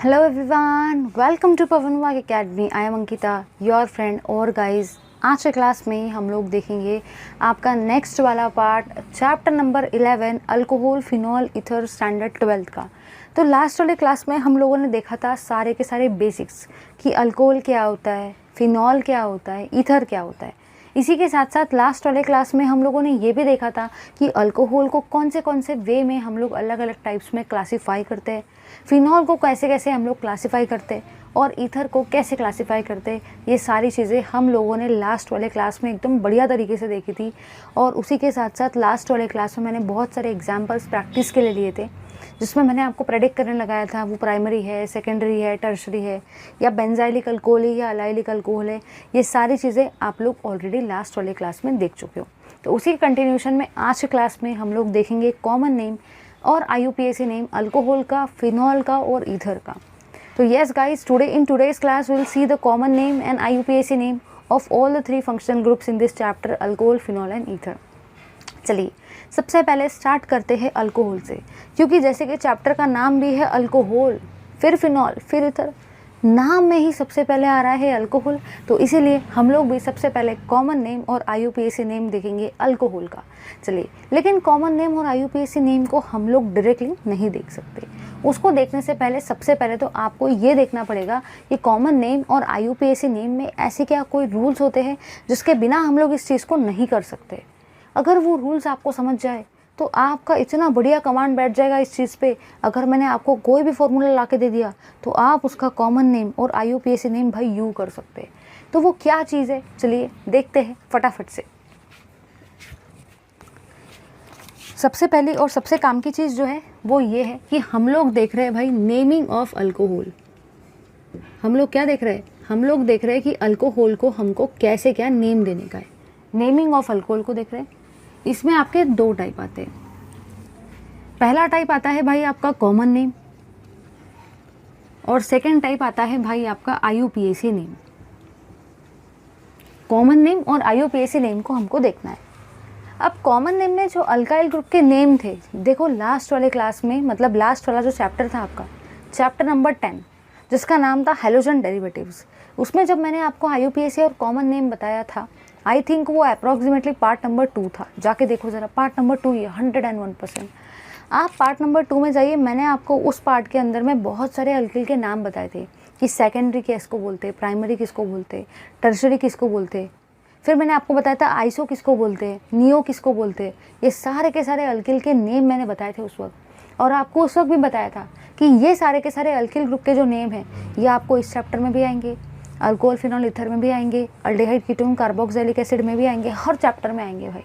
Hello everyone, welcome to पवन वाग academy. I am Ankita, your friend. और guys, आज के क्लास में हम लोग देखेंगे आपका नेक्स्ट वाला part, chapter number 11, alcohol, phenol, ether, standard 12 का। तो लास्ट वाले क्लास में हम लोगों ने देखा था सारे के सारे बेसिक्स कि अल्कोहल क्या होता है, फिनॉल क्या होता है, ईथर क्या होता है। इसी के साथ साथ लास्ट वाले क्लास में हम लोगों ने ये भी देखा था कि अल्कोहल को कौन से वे में हम लोग अलग अलग टाइप्स में क्लासीफाई करते हैं, फिनॉल को कैसे कैसे हम लोग क्लासीफाई करते हैं और ईथर को कैसे क्लासीफाई करते हैं। ये सारी चीज़ें हम लोगों ने लास्ट वाले क्लास में एकदम बढ़िया तरीके से देखी थी। और उसी के साथ साथ लास्ट वाले क्लास में मैंने बहुत सारे एग्जाम्पल्स प्रैक्टिस के लिए लिए थे, जिसमें मैंने आपको प्रेडिक्ट करने लगाया था वो प्राइमरी है, सेकेंडरी है, टर्शरी है, या बेंजाइलिक अल्कोहल है या अलाइलिक अल्कोहल है। ये सारी चीज़ें आप लोग ऑलरेडी लास्ट वाले क्लास में देख चुके हो। तो उसी कंटिन्यूशन में आज के क्लास में हम लोग देखेंगे कॉमन नेम और IUPAC नेम अल्कोहल का, फिनॉल का और ईथर का। तो yes guys, today in today's class will see the common name and IUPAC name of all the 3 functional groups in this chapter, alcohol, phenol and ether. चलिए सबसे पहले start करते हैं अल्कोहल से, क्योंकि जैसे कि चैप्टर का नाम भी है अल्कोहल, फिर फिनॉल, फिर ईथर, नाम में ही सबसे पहले आ रहा है अल्कोहल। तो इसीलिए हम लोग भी सबसे पहले कॉमन नेम और IUPAC नेम देखेंगे अल्कोहल का। चलिए, लेकिन कॉमन नेम और IUPAC नेम को हम लोग डायरेक्टली नहीं देख सकते। उसको देखने से पहले सबसे पहले तो आपको ये देखना पड़ेगा कि कॉमन नेम और IUPAC नेम में ऐसे क्या कोई रूल्स होते हैं जिसके बिना हम लोग इस चीज़ को नहीं कर सकते। अगर वो रूल्स आपको समझ जाए तो आपका इतना बढ़िया कमांड बैठ जाएगा इस चीज़ पे। अगर मैंने आपको कोई भी फॉर्मूला ला के दे दिया तो आप उसका कॉमन नेम और IUPAC नेम भाई यू कर सकते हैं। तो वो क्या चीज़ है, चलिए देखते हैं फटाफट से। सबसे पहली और सबसे काम की चीज़ जो है वो ये है कि हम लोग देख रहे हैं भाई नेमिंग ऑफ अल्कोहल। हम लोग क्या देख रहे हैं? हम लोग देख रहे हैं कि अल्कोहल को हमको कैसे क्या नेम देने का है। नेमिंग ऑफ अल्कोहल को देख रहे हैं। इसमें आपके 2 टाइप आते हैं। पहला टाइप आता है भाई आपका कॉमन नेम और सेकंड टाइप आता है भाई आपका IUPAC नेम। कॉमन नेम और IUPAC नेम को हमको देखना है। अब कॉमन नेम में जो अल्काइल ग्रुप के नेम थे, देखो लास्ट वाले क्लास में, मतलब लास्ट वाला जो चैप्टर था आपका, चैप्टर नंबर 10, जिसका नाम था हैलोजन डेरिवेटिव्स, उसमें जब मैंने आपको IUPAC और कॉमन नेम बताया था, आई थिंक वो अप्रॉक्सीमेटली पार्ट नंबर 2 था। जाके देखो ज़रा, पार्ट नंबर 2 ये 101%। आप पार्ट नंबर 2 में जाइए। मैंने आपको उस पार्ट के अंदर में बहुत सारे अल्किल के नाम बताए थे कि सेकेंडरी किसको बोलते, प्राइमरी किसको बोलते, टर्शरी किसको बोलते। फिर मैंने आपको बताया था आइसो किसको बोलते, नियो किसको बोलते। ये सारे के सारे अल्किल के नेम मैंने बताए थे उस वक्त। और आपको उस वक्त भी बताया था कि ये सारे के सारे अल्किल ग्रुप के जो नेम हैं ये आपको इस चैप्टर में भी आएंगे, अल्कोहल, फिनॉल, ईथर में भी आएंगे, अल्डिहाइड, कीटोन, कार्बोक्सिलिक एसिड में भी आएंगे, हर चैप्टर में आएंगे भाई।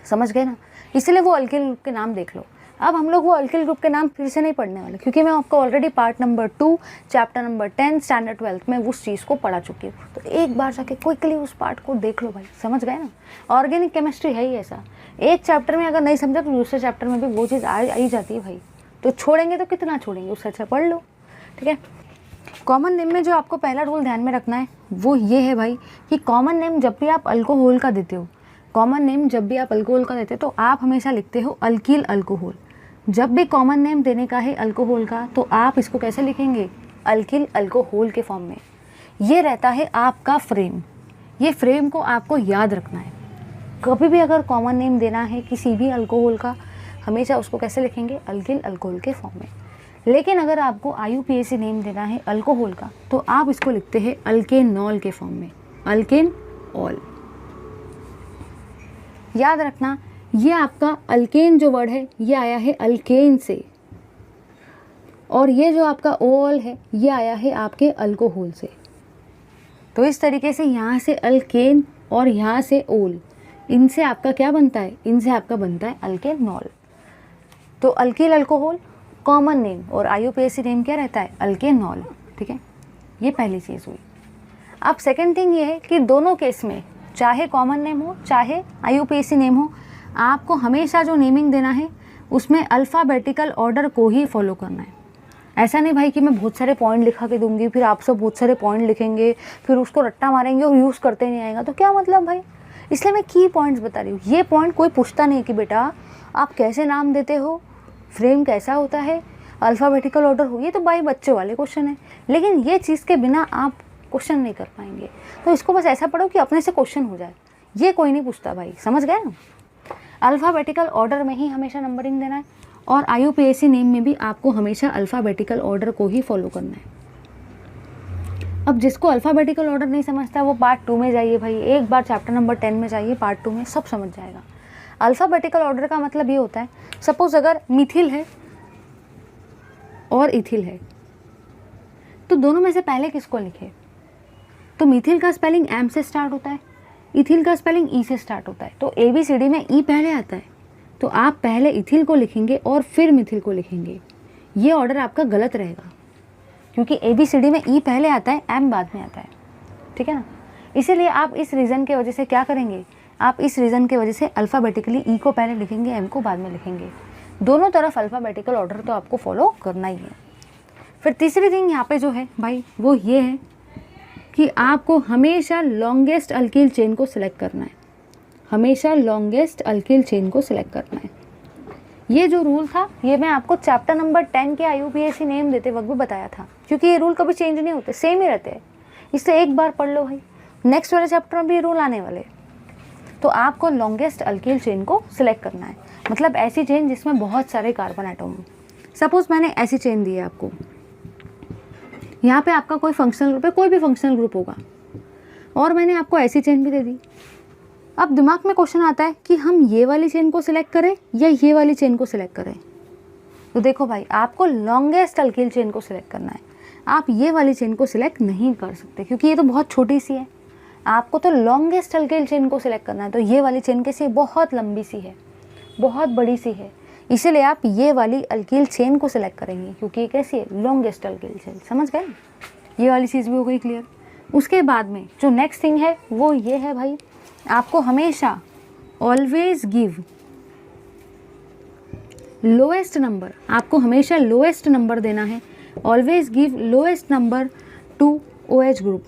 समझ गए ना? इसलिए वो अल्किल ग्रुप के नाम देख लो। अब हम लोग वो अल्किल ग्रुप के नाम फिर से नहीं पढ़ने वाले, क्योंकि मैं आपको already part number 2, chapter number 10, standard 12 में उस चीज़ को पढ़ा चुकी हूँ। तो एक बार जाके क्विकली उस पार्ट को देख लो भाई। समझ गए ना? ऑर्गेनिक केमिस्ट्री है ही ऐसा, एक चैप्टर में अगर नहीं समझा तो दूसरे चैप्टर में भी वो चीज़ आ ही जाती है भाई। तो छोड़ेंगे तो कितना छोड़ेंगे, उससे अच्छा पढ़ लो। ठीक है। कॉमन नेम में जो आपको पहला रूल ध्यान में रखना है वो ये है भाई कि कॉमन नेम जब भी आप अल्कोहल का देते हो, कॉमन नेम जब भी आप अल्कोहल का देते हो तो आप हमेशा लिखते हो अल्कील अल्कोहल। जब भी कॉमन नेम देने का है अल्कोहल का तो आप इसको कैसे लिखेंगे? अल्कील अल्कोहल के फॉर्म में। ये रहता है आपका फ्रेम। ये फ्रेम को आपको याद रखना है। कभी भी अगर कॉमन नेम देना है किसी भी अल्कोहल का, हमेशा उसको कैसे लिखेंगे? अल्कील अल्कोहल के फॉर्म में। लेकिन अगर आपको IUPAC नेम देना है अल्कोहल का तो आप इसको लिखते हैं अल्केनॉल के फॉर्म में, अल्केनॉल। याद रखना, ये आपका अल्केन जो वर्ड है ये आया है अल्केन से, और ये जो आपका ओल है ये आया है आपके अल्कोहल से। तो इस तरीके से यहाँ से अल्केन और यहाँ से ओल, इनसे आपका क्या बनता है? इनसे आपका बनता है अल्केनॉल। तो अल्कील अल्कोहल कॉमन नेम और IUPAC नेम क्या रहता है? अल्केनॉल। ठीक है, ये पहली चीज़ हुई। अब सेकंड थिंग ये है कि दोनों केस में, चाहे कॉमन नेम हो चाहे IUPAC नेम हो, आपको हमेशा जो नेमिंग देना है उसमें अल्फ़ाबेटिकल ऑर्डर को ही फॉलो करना है। ऐसा नहीं भाई कि मैं बहुत सारे पॉइंट लिखा के दूंगी, फिर आप सब बहुत सारे पॉइंट लिखेंगे, फिर उसको रट्टा मारेंगे और यूज़ करते नहीं आएगा, तो क्या मतलब भाई? इसलिए मैं की पॉइंट्स बता रही हूँ। ये पॉइंट कोई पूछता नहीं कि बेटा आप कैसे नाम देते हो, फ्रेम कैसा होता है, अल्फ़ाबेटिकल ऑर्डर हो, ये तो भाई बच्चों वाले क्वेश्चन है, लेकिन ये चीज़ के बिना आप क्वेश्चन नहीं कर पाएंगे। तो इसको बस ऐसा पढ़ो कि अपने से क्वेश्चन हो जाए, ये कोई नहीं पूछता भाई, समझ गए ना। अल्फ़ाबेटिकल ऑर्डर में ही हमेशा नंबरिंग देना है, और IUPAC नेम में भी आपको हमेशा अल्फ़ाबेटिकल ऑर्डर को ही फॉलो करना है। अब जिसको अल्फ़ाबेटिकल ऑर्डर नहीं समझता है वो पार्ट 2 में जाइए भाई, एक बार चैप्टर नंबर 10 में जाइए, पार्ट 2 में सब समझ जाएगा। अल्फ़ाबेटिकल ऑर्डर का मतलब ये होता है, सपोज अगर मिथिल है और इथिल है, तो दोनों में से पहले किसको लिखे? तो मिथिल का स्पेलिंग एम से स्टार्ट होता है, इथिल का स्पेलिंग ई से स्टार्ट होता है। तो ABCD में ई पहले आता है, तो आप पहले इथिल को लिखेंगे और फिर मिथिल को लिखेंगे। ये ऑर्डर आपका गलत रहेगा, क्योंकि ABCD में ई पहले आता है, एम बाद में आता है, ठीक है ना। इसीलिए आप इस रीज़न के वजह से क्या करेंगे, आप इस रीज़न के वजह से अल्फ़ाबेटिकली ई को पहले लिखेंगे, एम को बाद में लिखेंगे। दोनों तरफ अल्फ़ाबेटिकल ऑर्डर तो आपको फॉलो करना ही है। फिर तीसरी थिंग यहाँ पे जो है भाई वो ये है कि आपको हमेशा लॉन्गेस्ट अल्किल चेन को सिलेक्ट करना है, हमेशा लॉन्गेस्ट अल्किल चेन को सिलेक्ट करना है। ये जो रूल था ये मैं आपको चैप्टर नंबर 10 के IUPAC नेम देते वक्त भी बताया था, क्योंकि ये रूल कभी चेंज नहीं होते, सेम ही रहते हैं। इससे एक बार पढ़ लो भाई, नेक्स्ट वाले चैप्टर में भी रूल आने वाले। तो आपको लॉन्गेस्ट अल्किल चेन को सिलेक्ट करना है, मतलब ऐसी चेन जिसमें बहुत सारे कार्बन एटम हो। सपोज मैंने ऐसी चेन दी है आपको, यहाँ पे आपका कोई फंक्शनल ग्रुप है, कोई भी फंक्शनल ग्रुप होगा, और मैंने आपको ऐसी चेन भी दे दी। अब दिमाग में क्वेश्चन आता है कि हम ये वाली चेन को सिलेक्ट करें या ये वाली चेन को सिलेक्ट करें। तो देखो भाई, आपको लॉन्गेस्ट अल्किल चेन को सिलेक्ट करना है, आप ये वाली चेन को सिलेक्ट नहीं कर सकते, क्योंकि ये तो बहुत छोटी सी है। आपको तो लॉन्गेस्ट अल्किल चेन को सिलेक्ट करना है। तो ये वाली चेन कैसी है, बहुत लंबी सी है, बहुत बड़ी सी है, इसीलिए आप ये वाली अल्किल चेन को सिलेक्ट करेंगे, क्योंकि ये कैसी है, लॉन्गेस्ट अल्किल चेन। समझ गए, ये वाली चीज़ भी हो गई क्लियर। उसके बाद में जो नेक्स्ट थिंग है वो ये है भाई, आपको हमेशा ऑलवेज गिव लोएस्ट नंबर, आपको हमेशा लोएस्ट नंबर देना है। Always give lowest number two OH group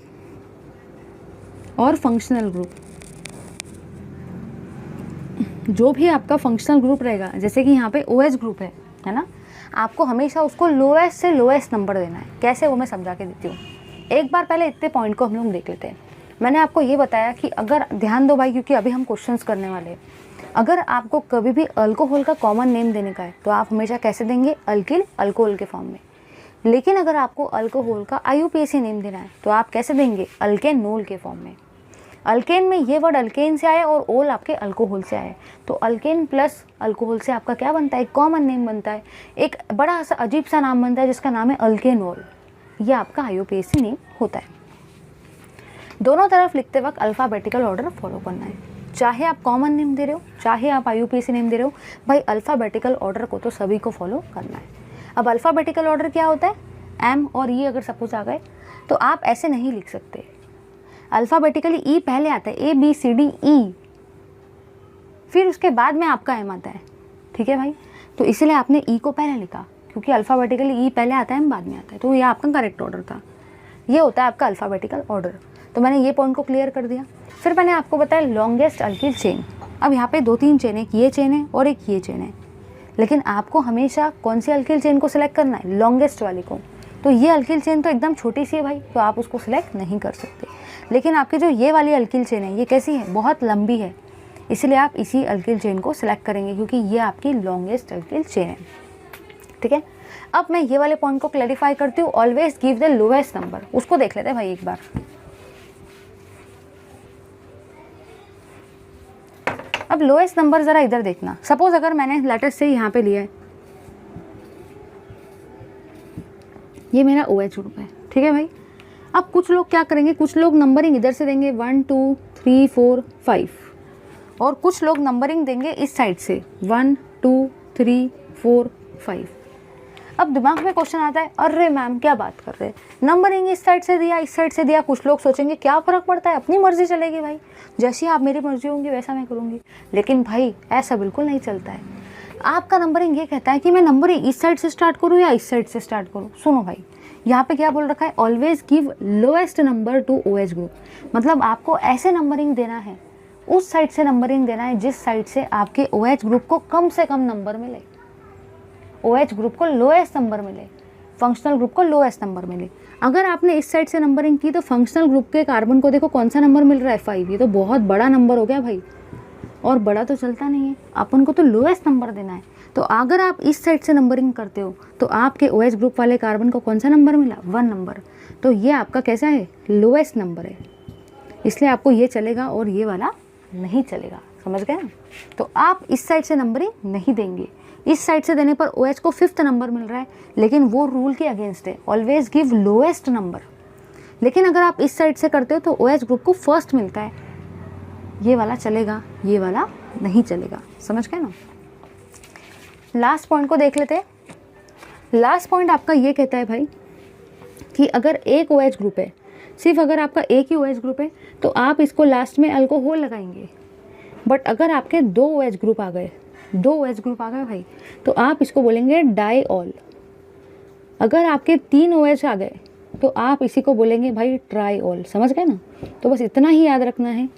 और फंक्शनल ग्रुप। जो भी आपका फंक्शनल ग्रुप रहेगा, जैसे कि यहाँ पे OH ग्रुप है ना, आपको हमेशा उसको लोएस्ट से लोएस्ट नंबर देना है। कैसे, वो मैं समझा के देती हूँ। एक बार पहले इतने पॉइंट को हम लोग देख लेते हैं। मैंने आपको ये बताया कि अगर ध्यान दो भाई, क्योंकि अभी हम क्वेश्चंस करने वाले हैं, अगर आपको कभी भी अल्कोहल का कॉमन नेम देने का है तो आप हमेशा कैसे देंगे, अल्किल अल्कोहल के फॉर्म में। लेकिन अगर आपको अल्कोहल का IUPAC नेम देना है तो आप कैसे देंगे, अल्केनोल के फॉर्म में। अल्केन में ये वर्ड अल्केन से आया और ओल आपके अल्कोहल से आया, तो अल्केन प्लस अल्कोहल से आपका क्या बनता है, एक कॉमन नेम बनता है, एक बड़ा सा अजीब सा नाम बनता है जिसका नाम है अल्केनोल। ये आपका IUPAC नेम होता है। दोनों तरफ लिखते वक्त अल्फ़ाबेटिकल ऑर्डर फॉलो करना है, चाहे आप कॉमन नेम दे रहे हो, चाहे आप IUPAC नेम दे रहे हो, भाई अल्फ़ाबेटिकल ऑर्डर को तो सभी को फॉलो करना है। अब अल्फ़ाबेटिकल ऑर्डर क्या होता है, M और E अगर सपोज आ गए तो आप ऐसे नहीं लिख सकते। अल्फ़ाबेटिकली E पहले आता है, ABCDE, फिर उसके बाद में आपका M आता है, ठीक है भाई। तो इसलिए आपने E को पहले लिखा, क्योंकि अल्फ़ाबेटिकली E पहले आता है, M बाद में आता है, तो ये आपका करेक्ट ऑर्डर था। ये होता है आपका अल्फ़ाबेटिकल ऑर्डर। तो मैंने ये पॉइंट को क्लियर कर दिया। फिर मैंने आपको बताया लॉन्गेस्ट अल्किल चेन। अब यहाँ पे 2-3 चेन, एक ये चेन है और एक ये चेन है, लेकिन आपको हमेशा कौन सी अल्किल चेन को सिलेक्ट करना है, लॉन्गेस्ट वाली को। तो ये अल्किल चेन तो एकदम छोटी सी है भाई, तो आप उसको सिलेक्ट नहीं कर सकते। लेकिन आपकी जो ये वाली अल्किल चेन है ये कैसी है, बहुत लंबी है, इसलिए आप इसी अल्किल चेन को सिलेक्ट करेंगे, क्योंकि ये आपकी लॉन्गेस्ट अल्किल चेन है, ठीक है। अब मैं ये वाले पॉइंट को क्लैरिफाई करती हूँ। Always give the lowest number, उसको देख लेते हैं भाई एक बार। अब लोएस्ट नंबर ज़रा इधर देखना। सपोज अगर मैंने लेटर से यहाँ पे लिया है, ये मेरा OH ग्रुप है, ठीक है भाई। अब कुछ लोग क्या करेंगे, कुछ लोग नंबरिंग इधर से देंगे 1 2 3 4 5, और कुछ लोग नंबरिंग देंगे इस साइड से 1 2 3 4 5। अब दिमाग में क्वेश्चन आता है, अरे मैम क्या बात कर रहे हैं, नंबरिंग इस साइड से दिया, इस साइड से दिया। कुछ लोग सोचेंगे क्या फ़र्क पड़ता है, अपनी मर्जी चलेगी भाई, जैसी आप मेरी मर्जी होंगी वैसा मैं करूँगी। लेकिन भाई ऐसा बिल्कुल नहीं चलता है। आपका नंबरिंग ये कहता है कि मैं नंबरिंग इस साइड से स्टार्ट करूँ या इस साइड से स्टार्ट करूँ। सुनो भाई, यहाँ पे क्या बोल रखा है, always give lowest number two OH group. मतलब आपको ऐसे नंबरिंग देना है, उस साइड से नंबरिंग देना है जिस साइड से आपके OH ग्रुप को कम से कम नंबर मिले। OH ग्रुप को लोएस्ट नंबर मिले, फंक्शनल ग्रुप को लोएस्ट नंबर मिले। अगर आपने इस साइड से नंबरिंग की तो फंक्शनल ग्रुप के कार्बन को देखो कौन सा नंबर मिल रहा है, 5। ये तो बहुत बड़ा नंबर हो गया भाई, और बड़ा तो चलता नहीं है, अपन को तो लोएस्ट नंबर देना है। तो अगर आप इस साइड से नंबरिंग करते हो तो आपके OH ग्रुप वाले कार्बन को कौन सा नंबर मिला, 1 नंबर। तो ये आपका कैसा है, लोएस्ट नंबर है, इसलिए आपको ये चलेगा और ये वाला नहीं चलेगा, समझ गए ना। तो आप इस साइड से नंबरिंग नहीं देंगे, इस साइड से देने पर OH को 5th नंबर मिल रहा है, लेकिन वो रूल के अगेंस्ट है, ऑलवेज गिव लोएस्ट नंबर। लेकिन अगर आप इस साइड से करते हो तो OH ग्रुप को फर्स्ट मिलता है, ये वाला चलेगा, ये वाला नहीं चलेगा, समझ गए ना। लास्ट पॉइंट को देख लेते हैं। लास्ट पॉइंट आपका ये कहता है भाई कि अगर एक OH ग्रुप है, सिर्फ अगर आपका एक ही OH ग्रुप है तो आप इसको लास्ट में अल्कोहल लगाएंगे। बट अगर आपके 2 OH ग्रुप आ गए, 2 OH ग्रुप आ गए भाई, तो आप इसको बोलेंगे डाईऑल। अगर आपके 3 OH आ गए तो आप इसी को बोलेंगे भाई ट्राईऑल, समझ गए ना। तो बस इतना ही याद रखना है,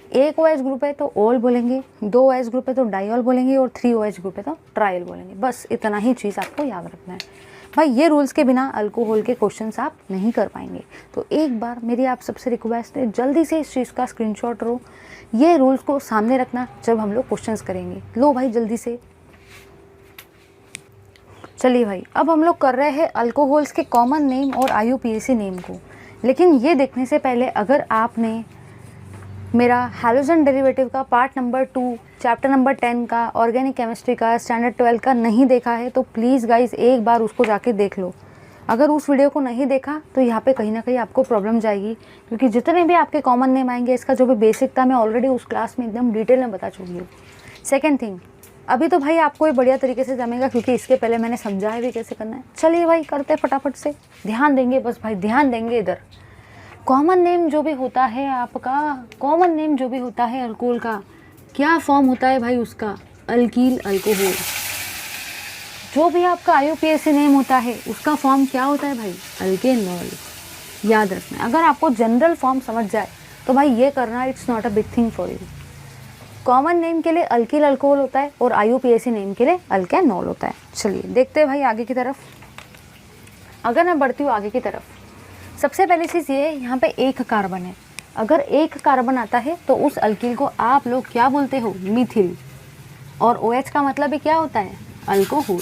एक OH ग्रुप है तो ऑल बोलेंगे, 2 OH ग्रुप है तो डाईऑल बोलेंगे, और 3 OH ग्रुप है तो ट्रायल बोलेंगे। बस इतना ही चीज़ आपको याद रखना है भाई। ये रूल्स के बिना अल्कोहल के क्वेश्चंस आप नहीं कर पाएंगे। तो एक बार मेरी आप सबसे रिक्वेस्ट है, जल्दी से इस चीज़ का स्क्रीनशॉट लो, ये रूल्स को सामने रखना जब हम लोग क्वेश्चंस करेंगे। लो भाई जल्दी से। चलिए भाई, अब हम लोग कर रहे हैं अल्कोहल्स के कॉमन नेम और IUPAC नेम को। लेकिन ये देखने से पहले अगर आपने मेरा हैलोजन डेरिवेटिव का पार्ट नंबर 2 चैप्टर नंबर 10 का ऑर्गेनिक केमिस्ट्री का स्टैंडर्ड 12 का नहीं देखा है तो प्लीज़ गाइज एक बार उसको जाके देख लो। अगर उस वीडियो को नहीं देखा तो यहाँ पे कहीं ना कहीं आपको प्रॉब्लम जाएगी, क्योंकि जितने भी आपके कॉमन नेम आएंगे इसका जो भी बेसिक था मैं ऑलरेडी उस क्लास में एकदम डिटेल में बता चुकी हूँ। सेकेंड थिंग, अभी तो भाई आपको ये बढ़िया तरीके से जमेगा क्योंकि इसके पहले मैंने समझाया भी कैसे करना है। चलिए भाई करते फटाफट से, ध्यान देंगे बस भाई, ध्यान देंगे इधर। कॉमन नेम जो भी होता है आपका, कॉमन नेम जो भी होता है अल्कोहल का, क्या फॉर्म होता है भाई उसका, अल्कील अल्कोहल। जो भी आपका IUPAC नेम होता है उसका फॉर्म क्या होता है भाई, अल्केनॉल। याद रखना, अगर आपको जनरल फॉर्म समझ जाए तो भाई ये करना it's not a big thing for you. Common name के लिए अल्कील अल्कोहल होता है और IUPAC नेम के लिए अल्केनॉल होता है। चलिए देखते हैं भाई आगे की तरफ। अगर मैं बढ़ती हूँ आगे की तरफ, सबसे पहली चीज़ ये, यहाँ पे एक कार्बन है। अगर एक कार्बन आता है तो उस अल्कील को आप लोग क्या बोलते हो, मिथिल। और OH का मतलब भी क्या होता है, अल्कोहल।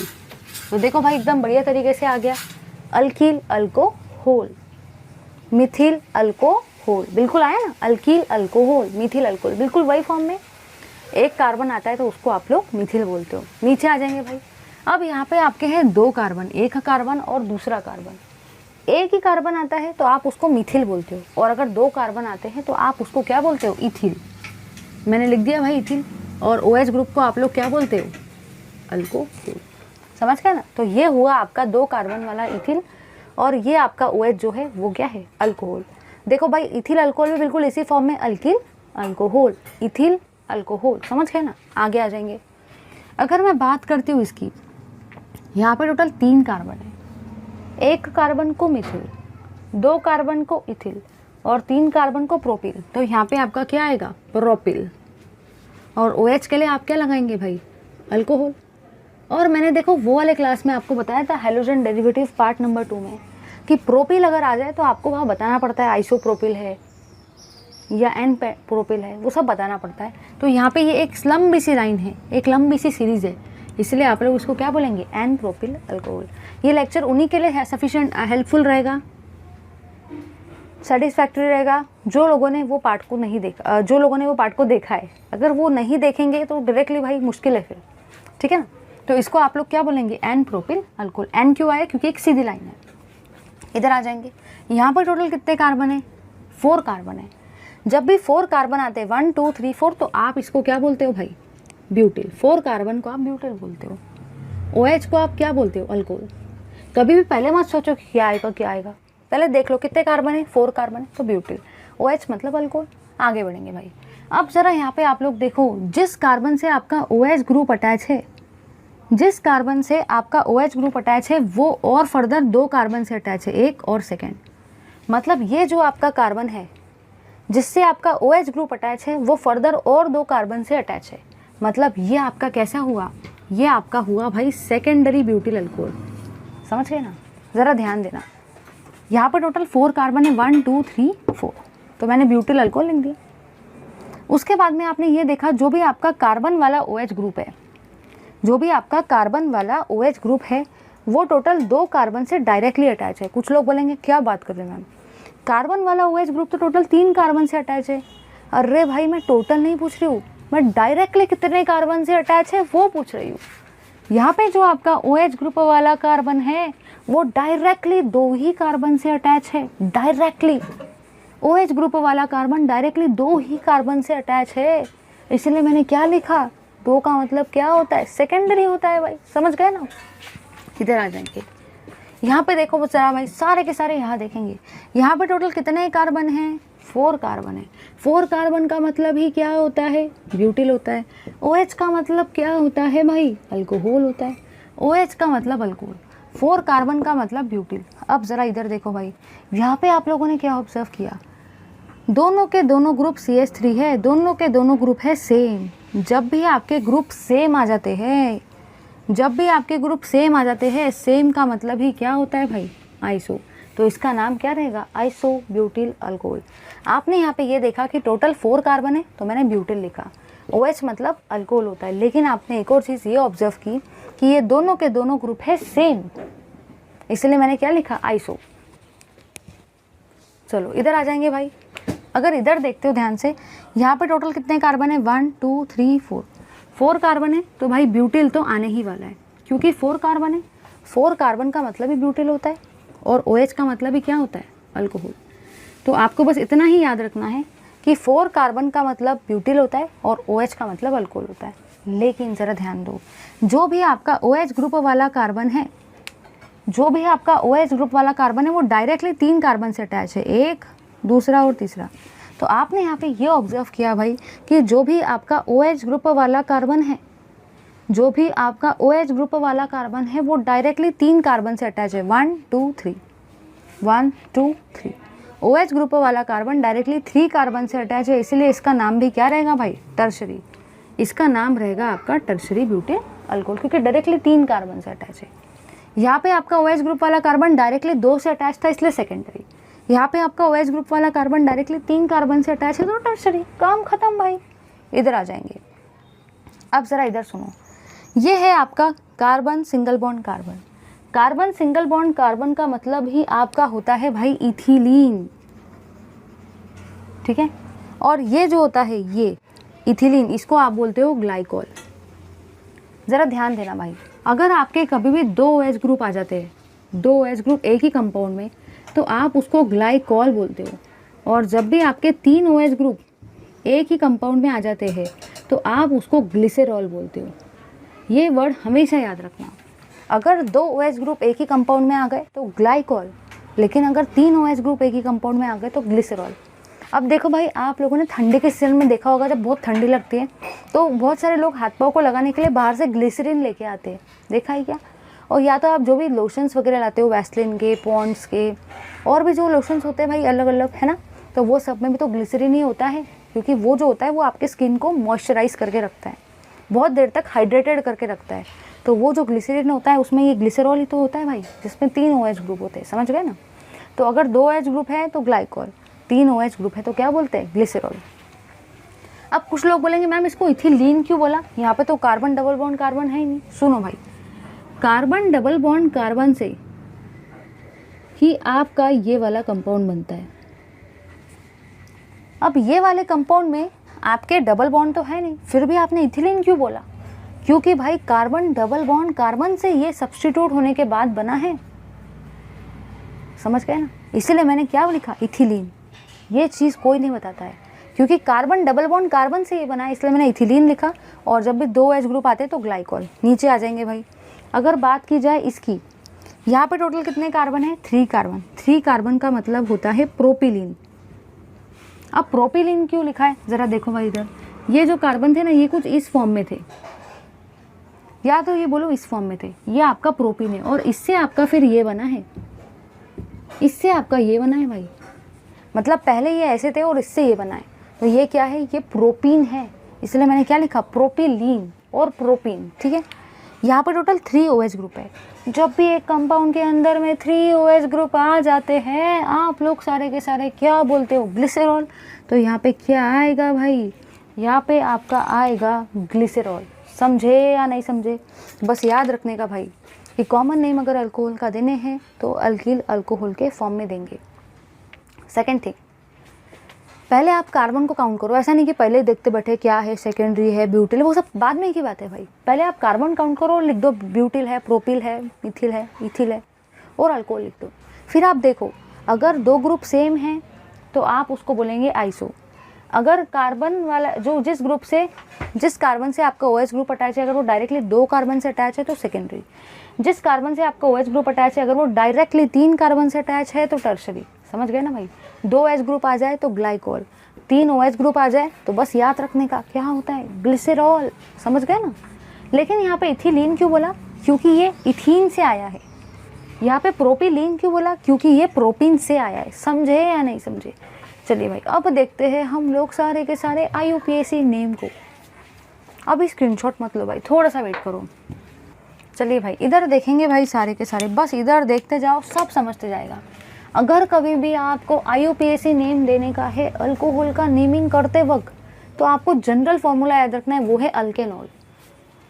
तो देखो भाई एकदम बढ़िया तरीके से आ गया, अल्कील अल्कोहल, मिथिल अल्कोहल, बिल्कुल आया ना, अल्कील अल्कोहल, मिथिल अल्कोहल, बिल्कुल वही फॉर्म में। एक कार्बन आता है तो उसको आप लोग मिथिल बोलते हो। नीचे आ जाएंगे भाई, अब यहाँ पे आपके हैं 2 कार्बन, एक कार्बन और दूसरा कार्बन। एक ही कार्बन आता है तो आप उसको मिथिल बोलते हो, और अगर 2 कार्बन आते हैं तो आप उसको क्या बोलते हो, इथिल। मैंने लिख दिया भाई इथिल। और OH ग्रुप को आप लोग क्या बोलते हो, अल्कोहल। समझ गए ना। तो ये हुआ आपका 2 कार्बन वाला इथिल, और ये आपका OH जो है वो क्या है, अल्कोहल। देखो भाई इथिल अल्कोहल भी बिल्कुल इसी फॉर्म में, अल्कील अल्कोहल, इथिल अल्कोहल, समझ गए ना। आगे आ जाएंगे। अगर मैं बात करती हूँ इसकी, यहाँ पे टोटल 3 कार्बन है, एक कार्बन को मिथिल, 2 कार्बन को इथिल और 3 कार्बन को प्रोपिल। तो यहाँ पे आपका क्या आएगा, प्रोपिल। और OH के लिए आप क्या लगाएंगे भाई, अल्कोहल। और मैंने देखो वो वाले क्लास में आपको बताया था हैलोजन डेरिवेटिव पार्ट नंबर 2 में कि प्रोपिल अगर आ जाए तो आपको वहाँ बताना पड़ता है आइसोप्रोपिल है या एन प्रोपिल है, वो सब बताना पड़ता है। तो यहाँ पे ये एक लंबी सी लाइन है, एक लंबी सी सीरीज़ है, इसलिए आप लोग उसको क्या बोलेंगे, एन प्रोपिल अल्कोहल। ये लेक्चर उन्हीं के लिए सफिशिएंट हेल्पफुल रहेगा, सेटिस्फैक्ट्री रहेगा जो लोगों ने वो पार्ट को नहीं देखा, जो लोगों ने वो पार्ट को देखा है। अगर वो नहीं देखेंगे तो डायरेक्टली भाई मुश्किल है फिर, ठीक है ना। तो इसको आप लोग क्या बोलेंगे, एन प्रोपिल अल्कोहल। एन क्यों आया, क्योंकि एक सीधी लाइन है। इधर आ जाएंगे, यहाँ पर टोटल कितने कार्बन है, 4 कार्बन है। जब भी 4 कार्बन आते हैं 1 2 3 4, तो आप इसको क्या बोलते हो भाई, ब्यूटिल। 4 कार्बन को आप ब्यूटिल बोलते हो। OH को आप क्या बोलते हो, अल्कोहल। कभी भी पहले मत सोचो कि क्या आएगा क्या आएगा, पहले देख लो कितने कार्बन है, 4 कार्बन है, तो ब्यूटिल। OH मतलब अल्कोहल। आगे बढ़ेंगे भाई। अब जरा यहाँ पे आप लोग देखो, जिस कार्बन से आपका OH ग्रुप अटैच है, जिस कार्बन से आपका OH ग्रुप अटैच है वो और फर्दर 2 कार्बन से अटैच है, 1 और 2। मतलब ये जो आपका कार्बन है जिससे आपका OH ग्रुप अटैच है वो फर्दर और 2 कार्बन से अटैच है। मतलब ये आपका कैसा हुआ, ये आपका हुआ भाई सेकेंडरी ब्यूटिल अल्कोहल। समझ गए ना, ज़रा ध्यान देना। यहाँ पर टोटल 4 कार्बन है, 1 2 3 4, तो मैंने ब्यूटिल अल्कोहल लिख दिया। उसके बाद में आपने ये देखा जो भी आपका कार्बन वाला OH ग्रुप है, जो भी आपका कार्बन वाला OH ग्रुप है वो टोटल 2 कार्बन से डायरेक्टली अटैच है। कुछ लोग बोलेंगे क्या बात कर रहे हैं मैम, कार्बन वाला OH ग्रुप तो टोटल 3 कार्बन से अटैच है। अरे भाई मैं टोटल नहीं पूछ रही हूँ, मैं डायरेक्टली कितने कार्बन से अटैच है वो पूछ रही हूँ। यहाँ पे जो आपका OH ग्रुप वाला कार्बन है वो डायरेक्टली 2 ही कार्बन से अटैच है। डायरेक्टली OH ग्रुप वाला कार्बन डायरेक्टली 2 ही कार्बन से अटैच है, इसलिए मैंने क्या लिखा, 2 का मतलब क्या होता है, सेकेंडरी होता है भाई। समझ गए ना। इधर आ जाएंगे, यहाँ पे देखो बच्चा भाई, सारे के सारे यहाँ देखेंगे। यहाँ पे टोटल कितने कार्बन हैं, 4 कार्बन है। 4 कार्बन का मतलब ही क्या होता है, ब्यूटिल होता है। OH का मतलब क्या होता है भाई, अल्कोहल होता है। OH का मतलब अल्कोहल, 4 कार्बन का मतलब ब्यूटिल। अब ज़रा इधर देखो भाई, यहाँ पे आप लोगों ने क्या ऑब्जर्व किया, दोनों के दोनों ग्रुप CH3 है, दोनों के दोनों ग्रुप है सेम। जब भी आपके ग्रुप सेम आ जाते हैं, जब भी आपके ग्रुप सेम आ जाते हैं, सेम का मतलब ही क्या होता है भाई, आइसो। तो इसका नाम क्या रहेगा, आइसो ब्यूटिल अल्कोहल। आपने यहाँ पे ये देखा कि टोटल 4 कार्बन है तो मैंने ब्यूटिल लिखा, OH मतलब अल्कोहल होता है। लेकिन आपने एक और चीज़ ये ऑब्जर्व की कि ये दोनों के दोनों ग्रुप है सेम, इसलिए मैंने क्या लिखा, आइसो। चलो इधर आ जाएंगे भाई। अगर इधर देखते हो ध्यान से, यहाँ पे टोटल कितने कार्बन है, 1 2 3 4, 4 कार्बन है, तो भाई ब्यूटिल तो आने ही वाला है क्योंकि 4 कार्बन है। 4 कार्बन का मतलब ही ब्यूटिल होता है और OH का मतलब ही क्या होता है, अल्कोहल। तो आपको बस इतना ही याद रखना है कि 4 कार्बन का मतलब ब्यूटिल होता है और OH का मतलब अल्कोहल होता है। लेकिन ज़रा ध्यान दो, जो भी आपका OH ग्रुप वाला कार्बन है, जो भी आपका OH ग्रुप वाला कार्बन है वो डायरेक्टली 3 कार्बन से अटैच है, एक, दूसरा और तीसरा। तो आपने यहाँ पे ये ऑब्जर्व किया भाई कि जो भी आपका OH ग्रुप वाला कार्बन है, जो भी आपका OH ग्रुप वाला कार्बन है वो डायरेक्टली 3 कार्बन से अटैच है, 1 2 3, 1 2 3। OH ग्रुप वाला कार्बन डायरेक्टली 3 कार्बन से अटैच है, इसलिए इसका नाम भी क्या रहेगा भाई, टर्शरी। इसका नाम रहेगा आपका टर्शरी ब्यूटिल अल्कोहल, क्योंकि डायरेक्टली 3 कार्बन से अटैच है। यहाँ पे आपका OH ग्रुप वाला कार्बन डायरेक्टली 2 से अटैच था, इसलिए सेकेंडरी। यहाँ पे आपका OH ग्रुप वाला कार्बन डायरेक्टली 3 कार्बन से अटैच है, तो टर्शरी। काम खत्म भाई। इधर आ जाएंगे। अब ज़रा इधर सुनो, ये है आपका carbon single bond carbon. Carbon single bond carbon का मतलब ही आपका होता है भाई इथिलीन, ठीक है। और ये जो होता है ये इथिलीन, इसको आप बोलते हो ग्लाइकॉल। ज़रा ध्यान देना भाई, अगर आपके कभी भी 2 OH ग्रुप आ जाते हैं, 2 OH ग्रुप एक ही कंपाउंड में, तो आप उसको ग्लाइकॉल बोलते हो। और जब भी आपके 3 OH ग्रुप एक ही कंपाउंड में आ जाते हैं तो आप उसको ग्लिसरॉल बोलते हो। ये वर्ड हमेशा याद रखना। अगर 2 OH ग्रुप एक ही कंपाउंड में आ गए तो ग्लाइकॉल, लेकिन अगर 3 OH ग्रुप एक ही कंपाउंड में आ गए तो ग्लिसरॉल। अब देखो भाई, आप लोगों ने ठंडी के सीजन में देखा होगा, जब बहुत ठंडी लगती है तो बहुत सारे लोग हाथ पाँव को लगाने के लिए बाहर से ग्लिसरीन लेके आते हैं, देखा है क्या। और या तो आप जो भी लोशंस वगैरह लाते हो, वैसलिन के, पॉन्ड्स के, और भी जो लोशंस होते हैं भाई अलग अलग, है ना, तो वो सब में भी तो ग्लिसरीन ही होता है, क्योंकि वो जो होता है वो आपके स्किन को मॉइस्चराइज करके रखता है, बहुत देर तक हाइड्रेटेड करके रखता है। तो वो जो ग्लिसरीन होता है उसमें ये ग्लिसरॉल ही तो होता है भाई, जिसमें 3 OH ग्रुप होते हैं, समझ गए ना। तो अगर 2 OH ग्रुप है तो ग्लाइकॉल, 3 OH ग्रुप है तो क्या बोलते हैं, ग्लिसरॉल। अब कुछ लोग बोलेंगे मैम इसको इथिलीन क्यों बोला, यहाँ पे तो कार्बन डबल बॉन्ड कार्बन है ही नहीं। सुनो भाई, कार्बन डबल बॉन्ड कार्बन से ही आपका ये वाला कंपाउंड बनता है। अब ये वाले कंपाउंड में आपके डबल बॉन्ड तो है नहीं, फिर भी आपने इथिलीन क्यों बोला, क्योंकि भाई कार्बन डबल बॉन्ड कार्बन से ये सब्स्टिट्यूट होने के बाद बना है, समझ गए ना। इसीलिए मैंने क्या लिखा, इथिलीन। ये चीज़ कोई नहीं बताता है, क्योंकि कार्बन डबल बॉन्ड कार्बन से ये बना है, इसलिए मैंने इथिलीन लिखा। और जब भी 2 OH ग्रुप आते हैं तो ग्लाइकॉल। नीचे आ जाएंगे भाई। अगर बात की जाए इसकी, यहाँ पे टोटल कितने कार्बन है, 3 कार्बन। 3 कार्बन का मतलब होता है प्रोपिलीन। अब प्रोपिलीन क्यों लिखा है, ज़रा देखो भाई इधर, ये जो कार्बन थे ना, ये कुछ इस फॉर्म में थे, या तो ये बोलो इस फॉर्म में थे, ये आपका प्रोपीन है, और इससे आपका फिर ये बना है, इससे आपका ये बना है भाई। मतलब पहले ये ऐसे थे और इससे ये बना है, तो ये क्या है, ये प्रोपीन है। इसलिए मैंने क्या लिखा, प्रोपिलीन और प्रोपीन, ठीक है। यहाँ पे टोटल 3 OH ग्रुप है। जब भी एक कंपाउंड के अंदर में 3 OH ग्रुप आ जाते हैं, आप लोग सारे के सारे क्या बोलते हो, ग्लिसरॉल। तो यहाँ पे क्या आएगा भाई, यहाँ पे आपका आएगा ग्लिसरॉल। समझे या नहीं समझे, बस याद रखने का भाई कि कॉमन नेम अगर अल्कोहल का देने हैं तो अल्किल अल्कोहल के फॉर्म में देंगे। सेकेंड थिंग, पहले आप कार्बन को काउंट करो। ऐसा नहीं कि पहले देखते बैठे क्या है, सेकेंडरी है, ब्यूटिल, वो सब बाद में की बात है भाई। पहले आप कार्बन काउंट करो, लिख दो ब्यूटिल है, प्रोपिल है, मिथिल है, इथिल है और अल्कोहल लिख दो। फिर आप देखो अगर 2 ग्रुप सेम हैं तो आप उसको बोलेंगे आइसो। अगर कार्बन वाला जो जिस कार्बन से आपका OH ग्रुप अटैच है, अगर वो डायरेक्टली 2 कार्बन से अटैच है तो सेकेंडरी। जिस कार्बन से आपका OH ग्रुप अटैच है, अगर वो डायरेक्टली 3 कार्बन से अटैच है तो टर्शरी। समझ गए ना भाई। 2 OH ग्रुप आ जाए तो ग्लाइकोल, 3 OH ग्रुप आ जाए तो बस याद रखने का क्या होता है, ग्लिसरॉल। समझ गए ना। लेकिन यहाँ पे इथिलीन क्यों बोला, क्योंकि ये इथीन से आया है। यहाँ पे प्रोपिलीन क्यों बोला, क्योंकि ये प्रोपीन से आया है। समझे या नहीं समझे। चलिए भाई अब देखते हैं हम लोग सारे के सारे IUPAC नेम को। अभी स्क्रीनशॉट मत लो भाई, थोड़ा सा वेट करो। चलिए भाई इधर देखेंगे भाई, सारे के सारे बस इधर देखते जाओ, सब समझते जाएगा। अगर कभी भी आपको IUPAC नेम देने का है अल्कोहल का नेमिंग करते वक्त, तो आपको जनरल फॉर्मूला याद रखना है, वो है अल्केनॉल।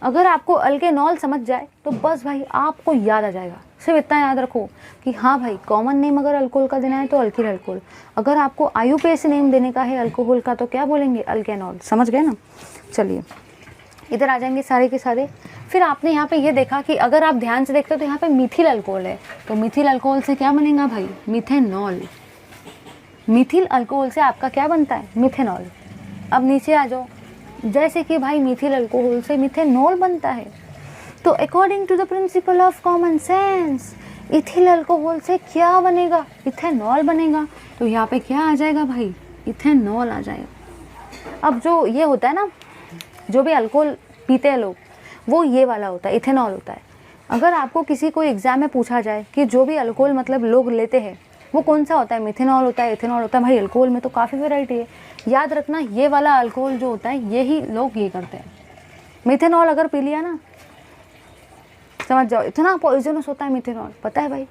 अगर आपको अल्केनॉल समझ जाए तो बस भाई आपको याद आ जाएगा। सिर्फ इतना याद रखो कि हाँ भाई कॉमन नेम अगर अल्कोहल का देना है तो अल्किल अल्कोहल। अगर आपको IUPAC नेम देने का है अल्कोहल का तो क्या बोलेंगे, अल्केनॉल। समझ गए ना। चलिए इधर आ जाएंगे सारे के सारे। फिर आपने यहाँ पे ये देखा कि अगर आप ध्यान से देखते हो तो यहाँ पे मिथिल अल्कोहल है, तो मिथिल अल्कोहल से क्या बनेगा भाई, मिथेनॉल। मिथिल अल्कोहल से आपका क्या बनता है, मिथेनॉल। अब नीचे आ जाओ, जैसे कि भाई मिथिल अल्कोहल से मिथेनॉल बनता है, तो according to the principle of common sense ethyl alcohol से क्या बनेगा, इथेनॉल बनेगा। तो यहाँ पे क्या आ जाएगा भाई, इथेनॉल आ जाएगा। अब जो ये होता है ना, जो भी अल्कोहल पीते हैं लोग, वो ये वाला होता है, इथेनॉल होता है। अगर आपको किसी को एग्जाम में पूछा जाए कि जो भी अल्कोहल मतलब लोग लेते हैं वो कौन सा होता है, मिथेनॉल होता है, इथेनॉल होता है, भाई अल्कोहल में तो काफ़ी वैरायटी है। याद रखना ये वाला अल्कोहल जो होता है यही लोग ये करते हैं। मिथेनॉल अगर पी लिया ना, समझ जाओ इतना पॉइजनस होता है मिथेनॉल। पता है भाई,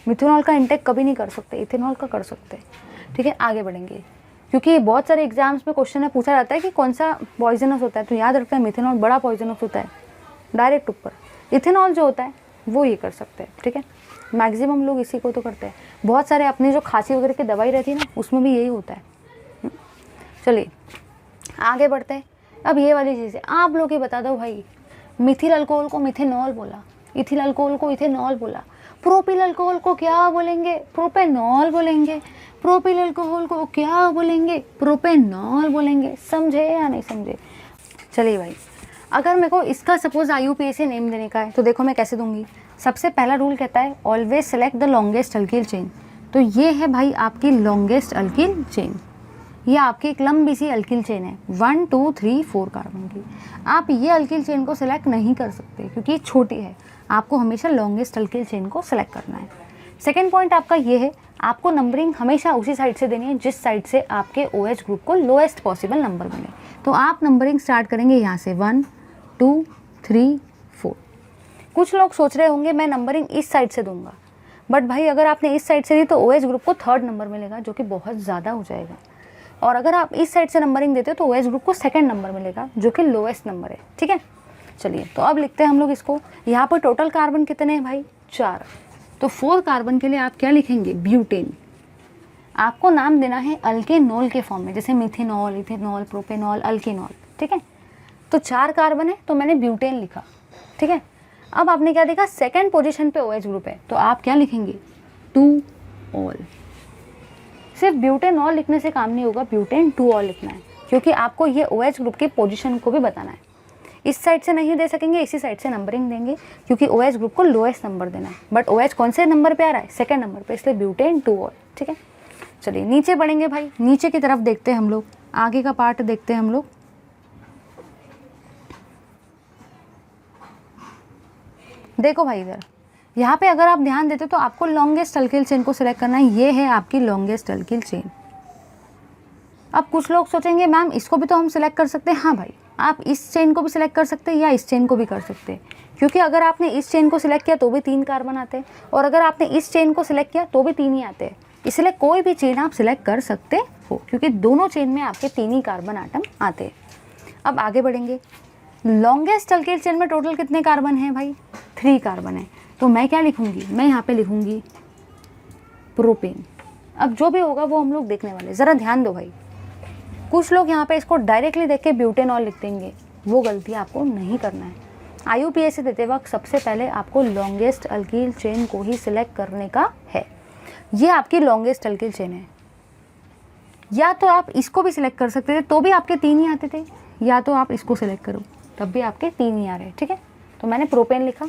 मिथेनॉल का इंटेक कभी नहीं कर सकते, इथेनॉल का कर सकते। ठीक है, आगे बढ़ेंगे क्योंकि बहुत सारे एग्जाम्स में क्वेश्चन में पूछा जाता है कि कौन सा पॉइजनस होता है, तो याद रखना है मिथेनॉल बड़ा पॉइजनस होता है डायरेक्ट ऊपर। इथेनॉल जो होता है वो ये कर सकते हैं। ठीक है, मैक्सिमम लोग इसी को तो करते हैं। बहुत सारे अपनी जो खांसी वगैरह की दवाई रहती है ना, उसमें भी यही होता है। चलिए आगे बढ़ते हैं। अब ये वाली चीज़ें आप लोग ही बता दो भाई, मिथिल अल्कोहल को मिथेनॉल बोला, इथिल अल्कोहल को इथेनॉल बोला, प्रोपिल अल्कोहल को क्या बोलेंगे, प्रोपेनॉल बोलेंगे, प्रोपिल अल्कोहल को क्या बोलेंगे, प्रोपेनॉल बोलेंगे। समझे या नहीं समझे। चलिए भाई, अगर मेरे को इसका सपोज IUPAC नेम देने का है तो देखो मैं कैसे दूंगी। सबसे पहला रूल कहता है always select the longest alkyl chain. तो ये है भाई आपकी लॉन्गेस्ट अल्किल चेन, ये आपकी एक लंबी सी अल्किल चेन है 1 2 3 4 कार्बन की। आप ये अल्किल चेन को सिलेक्ट नहीं कर सकते क्योंकि ये छोटी है, आपको हमेशा लॉन्गेस्ट अल्किल चेन को सिलेक्ट करना है। सेकेंड पॉइंट आपका ये है, आपको नंबरिंग हमेशा उसी साइड से देनी है जिस साइड से आपके OH ग्रुप को लोएस्ट पॉसिबल नंबर मिले। तो आप नंबरिंग स्टार्ट करेंगे यहाँ से 1 2 3 4। कुछ लोग सोच रहे होंगे मैं नंबरिंग इस साइड से दूंगा, बट भाई अगर आपने इस साइड से दी तो OH ग्रुप को 3rd नंबर मिलेगा जो कि बहुत ज़्यादा हो जाएगा। और अगर आप इस साइड से नंबरिंग देते हो तो OH ग्रुप को 2nd नंबर मिलेगा जो कि लोएस्ट नंबर है। ठीक है, चलिए तो अब लिखते हैं हम लोग इसको। यहाँ पर टोटल कार्बन कितने हैं भाई, 4। तो 4 कार्बन के लिए आप क्या लिखेंगे, ब्यूटेन। आपको नाम देना है अल्केनॉल के फॉर्म में, जैसे मिथेनॉल, इथेनॉल, प्रोपेनॉल, अल्केनॉल। ठीक है, तो 4 कार्बन है तो मैंने ब्यूटेन लिखा। ठीक है, अब आपने क्या देखा, 2nd पोजीशन पे OH ग्रुप है तो आप क्या लिखेंगे, 2 ऑल। सिर्फ ब्यूटेनॉल लिखने से काम नहीं होगा, ब्यूटेन 2 ऑल लिखना है क्योंकि आपको ये OH ग्रुप की पोजीशन को भी बताना है। इस साइड से नहीं दे सकेंगे, इसी साइड से नंबरिंग देंगे क्योंकि OH ग्रुप को लोएस्ट नंबर देना है। बट OH कौन से नंबर पे आ रहा है, 2nd नंबर पे, इसलिए ब्यूटेन 2 ऑल। ठीक है, चलिए नीचे बढ़ेंगे भाई, नीचे की तरफ देखते हैं हम लोग, आगे का पार्ट देखते हैं हम लोग। देखो भाई इधर, यहाँ पे अगर आप ध्यान देते तो आपको लॉन्गेस्ट अल्किल चेन को सिलेक्ट करना है। ये है आपकी लॉन्गेस्ट अल्किल चेन। अब कुछ लोग सोचेंगे मैम इसको भी तो हम सिलेक्ट कर सकते हैं। हाँ भाई, आप इस चेन को भी सिलेक्ट कर सकते हैं या इस चेन को भी कर सकते हैं, क्योंकि अगर आपने इस चेन को सिलेक्ट किया तो भी 3 कार्बन आते हैं और अगर आपने इस चेन को सिलेक्ट किया तो भी 3 ही आते हैं। इसलिए कोई भी चेन आप सिलेक्ट कर सकते हो क्योंकि दोनों चेन में आपके 3 ही कार्बन आटम आते हैं। अब आगे बढ़ेंगे। लॉन्गेस्ट अल्किल चेन में टोटल कितने कार्बन हैं भाई? 3 कार्बन है। तो मैं क्या लिखूंगी? मैं यहाँ पे लिखूंगी प्रोपेन। अब जो भी होगा वो हम लोग देखने वाले, ज़रा ध्यान दो भाई। कुछ लोग यहाँ पे इसको डायरेक्टली देख के ब्यूटेनॉल लिख देंगे, वो गलती आपको नहीं करना है। IUPAC देते वक्त सबसे पहले आपको लॉन्गेस्ट अल्किल चेन को ही सिलेक्ट करने का है। ये आपकी लॉन्गेस्ट अल्किल चेन है। या तो आप इसको भी सिलेक्ट कर सकते थे तो भी आपके 3 ही आते थे, या तो आप इसको सिलेक्ट करो तब भी आपके 3 ही आ रहे हैं। ठीक है, तो मैंने प्रोपेन लिखा।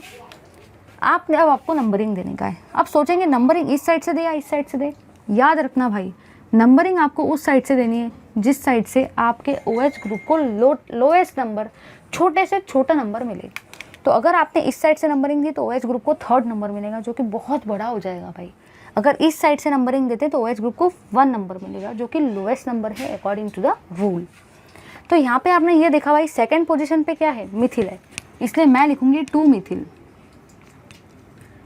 आपने अब आपको नंबरिंग देने का है। अब सोचेंगे नंबरिंग इस साइड से दे या इस साइड से दे। याद रखना भाई, नंबरिंग आपको उस साइड से देनी है जिस साइड से आपके OH ग्रुप को लोएस्ट नंबर, छोटे से छोटा नंबर मिले। तो अगर आपने इस साइड से नंबरिंग दी तो OH ग्रुप को 3rd नंबर मिलेगा, जो कि बहुत बड़ा हो जाएगा भाई। अगर इस साइड से नंबरिंग देते तो OH ग्रुप को 1 नंबर मिलेगा, जो कि लोएस्ट नंबर है अकॉर्डिंग टू द रूल। तो यहाँ पे आपने ये देखा भाई, सेकेंड पोजीशन पे क्या है? मिथिल है, इसलिए मैं लिखूंगी 2 मिथिल।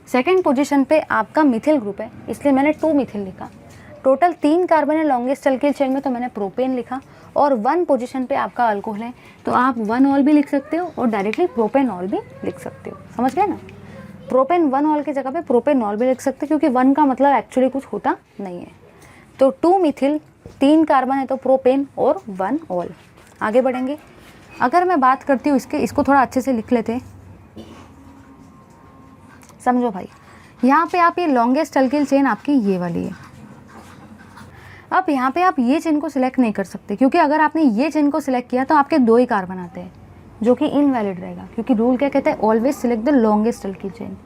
सेकेंड पोजीशन पे आपका मिथिल ग्रुप है, इसलिए मैंने 2 मिथिल लिखा। टोटल 3 कार्बन है लॉन्गेस्ट अल्किल चेन में, तो मैंने प्रोपेन लिखा। और 1 पोजीशन पे आपका अल्कोहल है, तो आप 1 ऑल भी लिख सकते हो और डायरेक्टली प्रोपेन ऑल भी लिख सकते हो। समझ गए ना? प्रोपेन 1 ऑल की जगह पे प्रोपेन ऑल भी लिख सकते हो, क्योंकि 1 का मतलब एक्चुअली कुछ होता नहीं है। तो 2 मिथिल, 3 कार्बन है तो प्रोपेन और 1 ऑल। आगे बढ़ेंगे। अगर मैं बात करती हूँ इसको थोड़ा अच्छे से लिख लेते हैं, समझो भाई। यहाँ पे आप ये लॉन्गेस्ट अल्किल चेन आपकी ये वाली है। अब यहाँ पे आप ये चेन को सिलेक्ट नहीं कर सकते, क्योंकि अगर आपने ये चेन को सिलेक्ट किया तो आपके 2 ही कार्बन आते हैं, जो कि इनवैलिड रहेगा, क्योंकि रूल क्या कहता है? Always select the longest alkyl chain.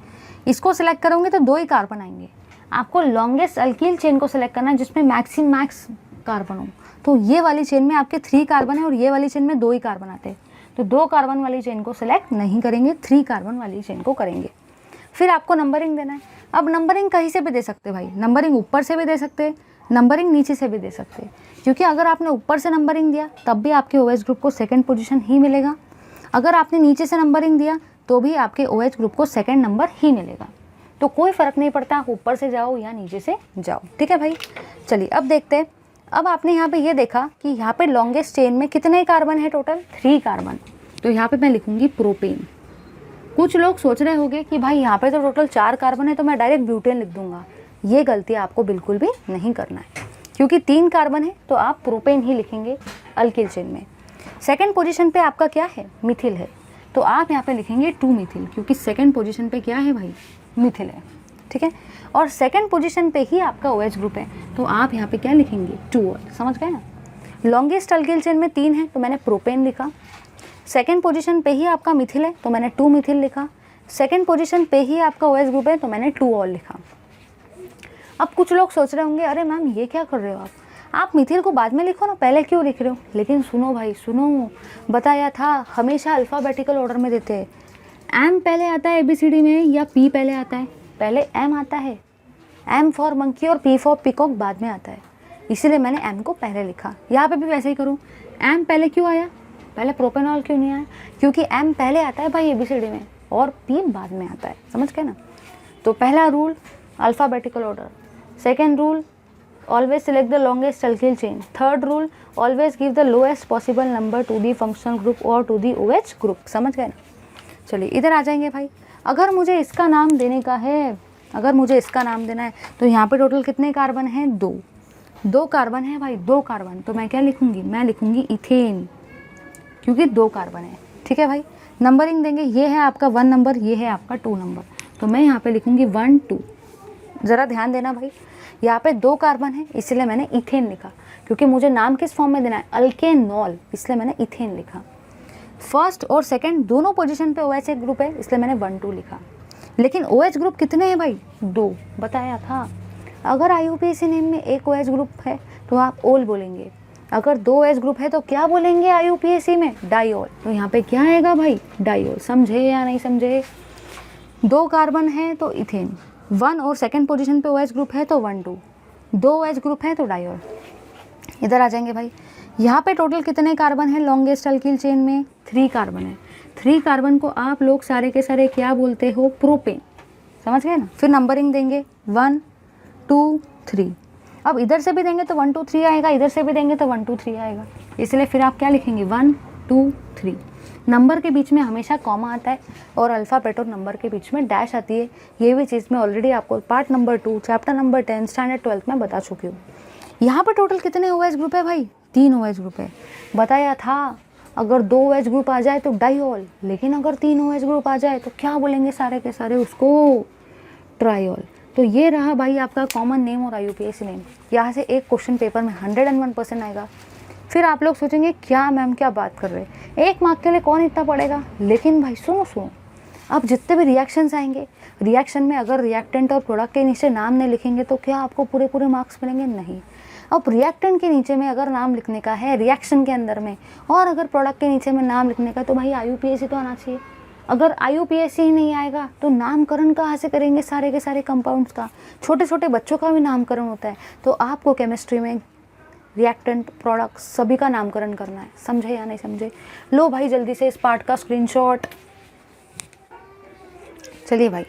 इसको सिलेक्ट करोगे तो 2 ही कार्बन आएंगे। आपको लॉन्गेस्ट अल्किल चेन को सिलेक्ट करना है जिसमें मैक्स कार्बन हो। तो ये वाली चेन में आपके 3 कार्बन है और ये वाली चेन में 2 ही कार्बन आते हैं, तो 2 कार्बन वाली चेन को सिलेक्ट नहीं करेंगे, 3 कार्बन वाली चेन को करेंगे। फिर आपको नंबरिंग देना है। अब नंबरिंग कहीं से भी दे सकते भाई, नंबरिंग ऊपर से भी दे सकते, नंबरिंग नीचे से भी दे सकते, क्योंकि अगर आपने ऊपर से नंबरिंग दिया तब भी आपके OH ग्रुप को 2nd पोजीशन ही मिलेगा। अगर आपने नीचे से नंबरिंग दिया तो भी आपके OH ग्रुप को 2nd नंबर ही मिलेगा। तो कोई फ़र्क नहीं पड़ता आप ऊपर से जाओ या नीचे से जाओ। ठीक है भाई, चलिए अब देखते हैं। अब आपने यहाँ पे ये देखा कि यहाँ पे लॉन्गेस्ट चेन में कितने कार्बन है? Total 3 carbon. तो यहाँ पे मैं लिखूंगी प्रोपेन। कुछ लोग सोच रहे होंगे कि भाई यहाँ पे तो टोटल 4 कार्बन है तो मैं डायरेक्ट ब्यूटेन लिख दूंगा। ये गलती आपको बिल्कुल भी नहीं करना है, क्योंकि 3 कार्बन है तो आप प्रोपेन ही लिखेंगे अल्किल चेन में। सेकंड पोजीशन पे आपका क्या है? मिथिल है, तो आप यहाँ पे लिखेंगे 2 मिथिल, क्योंकि सेकंड पोजीशन पे क्या है भाई? मिथिल है। ठीक है, और सेकंड पोजीशन पे ही आपका OH ग्रुप है, तो आप यहाँ पे क्या लिखेंगे? 2 ऑल। समझ गए ना? लॉन्गेस्ट अल्किल चेन में 3 है तो मैंने प्रोपेन लिखा। सेकंड पोजीशन पे ही आपका मिथिल है तो मैंने 2 मिथिल लिखा। सेकंड पोजीशन पे ही आपका OH ग्रुप है तो मैंने 2 ऑल लिखा। अब कुछ लोग सोच रहे होंगे, अरे मैम ये क्या कर रहे हो आप मिथिल को बाद में लिखो ना, पहले क्यों लिख रहे हो? लेकिन सुनो भाई सुनो, बताया था हमेशा अल्फ़ाबेटिकल ऑर्डर में देते हैं। M पहले आता है ABCD में या P पहले आता है? पहले M आता है, M फॉर मंकी और P फॉर पिकॉक बाद में आता है, इसीलिए मैंने M को पहले लिखा। यहाँ पे भी वैसे ही करूँ। M पहले क्यों आया? पहले प्रोपेनॉल क्यों नहीं आया? क्योंकि M पहले आता है भाई ABCD में और P बाद में आता है। समझ गए ना? तो पहला rule alphabetical order, second rule always select the longest alkyl chain, third rule always give the lowest possible number to the functional group और टू दी OH ग्रुप। समझ गए ना? चलिए इधर आ जाएंगे भाई। अगर मुझे इसका नाम देने का है, अगर मुझे इसका नाम देना है तो यहाँ पे टोटल कितने कार्बन हैं? 2 कार्बन है भाई, 2 कार्बन। तो मैं क्या लिखूँगी? मैं लिखूँगी इथेन, क्योंकि 2 कार्बन है। ठीक है भाई, नंबरिंग देंगे, ये है आपका 1 नंबर, ये है आपका 2 नंबर, तो मैं यहाँ पे लिखूँगी 1 2। ज़रा ध्यान देना भाई, यहाँ पे 2 कार्बन है इसलिए मैंने इथेन लिखा, क्योंकि मुझे नाम किस फॉर्म में देना है? अल्केनॉल, इसलिए मैंने इथेन लिखा। फर्स्ट और सेकंड दोनों पोजीशन पे OH ग्रुप है इसलिए मैंने 1 2 लिखा। लेकिन OH ग्रुप कितने हैं भाई? 2 बताया था। अगर IUPAC नेम में एक OH ग्रुप है तो आप ओल बोलेंगे, अगर 2 OH ग्रुप है तो क्या बोलेंगे IUPAC में? डाइऑल। तो यहाँ पे क्या आएगा भाई? डाइऑल। समझे या नहीं समझे? 2 कार्बन है तो इथेन, 1 और सेकंड पोजीशन पे OH ग्रुप है तो 1 2, 2 OH ग्रुप है तो डाइऑल। इधर आ जाएंगे भाई। यहाँ पे टोटल कितने कार्बन है लॉन्गेस्ट अल्किल चेन में? 3 कार्बन है। 3 कार्बन को आप लोग सारे के सारे क्या बोलते हो? प्रोपेन। समझ गए ना? फिर नंबरिंग देंगे 1 2 3। अब इधर से भी देंगे तो 1 2 3 आएगा, इधर से भी देंगे तो 1 2 3 आएगा, इसलिए फिर आप क्या लिखेंगे? 1 2 3। नंबर के बीच में हमेशा कॉमा आता है और अल्फ़ाबेट और नंबर के बीच में डैश आती है। ये भी चीज़ मैं ऑलरेडी आपको part number 2 chapter number 10 standard 12 में बता चुकी हूँ। यहाँ पर टोटल कितने OH ग्रुप है भाई? 3 OH ग्रुप है। बताया था अगर 2 OH ग्रुप आ जाए तो डाइऑल, लेकिन अगर 3 OH ग्रुप आ जाए तो क्या बोलेंगे सारे के सारे उसको? ट्राइऑल। तो ये रहा भाई आपका कॉमन नेम और IUPAC नेम। यहाँ से एक क्वेश्चन पेपर में 101% आएगा। फिर आप लोग सोचेंगे क्या मैम क्या बात कर रहे हैं, 1 मार्क के लिए कौन इतना पढ़ेगा? लेकिन भाई सुनो, अब जितने भी रिएक्शंस आएंगे, रिएक्शन में अगर रिएक्टेंट और प्रोडक्ट के नीचे नाम नहीं लिखेंगे तो क्या आपको पूरे मार्क्स मिलेंगे? नहीं। अब रिएक्टेंट के नीचे में अगर नाम लिखने का है रिएक्शन के अंदर में, और अगर प्रोडक्ट के नीचे में नाम लिखने का, तो भाई IUPAC तो आना चाहिए। अगर IUPAC ही नहीं आएगा तो नामकरण कहाँ से करेंगे सारे के सारे कंपाउंड्स का? छोटे छोटे बच्चों का भी नामकरण होता है, तो आपको केमिस्ट्री में रिएक्टेंट प्रोडक्ट सभी का नामकरण करना है। समझे या नहीं समझे? लो भाई जल्दी से इस पार्ट का स्क्रीनशॉट। चलिए भाई,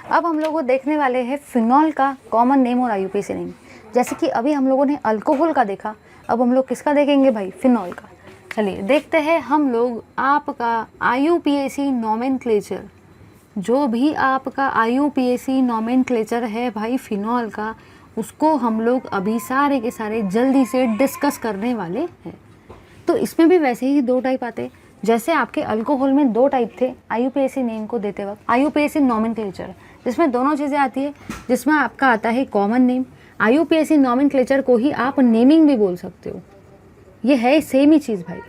अब हम लोग देखने वाले हैं फिनॉल का कॉमन नेम और IUPAC नेम। जैसे कि अभी हम लोगों ने अल्कोहल का देखा, अब हम लोग किसका देखेंगे भाई? फिनॉल का। चलिए देखते हैं हम लोग आपका IUPAC नोमेनक्लेचर। जो भी आपका IUPAC नोमेनक्लेचर है भाई फिनॉल का, उसको हम लोग अभी सारे के सारे जल्दी से डिस्कस करने वाले हैं। तो इसमें भी वैसे ही 2 टाइप आते हैं, जैसे आपके अल्कोहल में 2 टाइप थे IUPAC नेम को देते वक्त। IUPAC नोमेनक्लेचर जिसमें दोनों चीज़ें आती है, जिसमें आपका आता है कॉमन नेम। IUPAC नोमेनक्लेचर को ही आप नेमिंग भी बोल सकते हो, ये है सेम ही चीज़ भाई।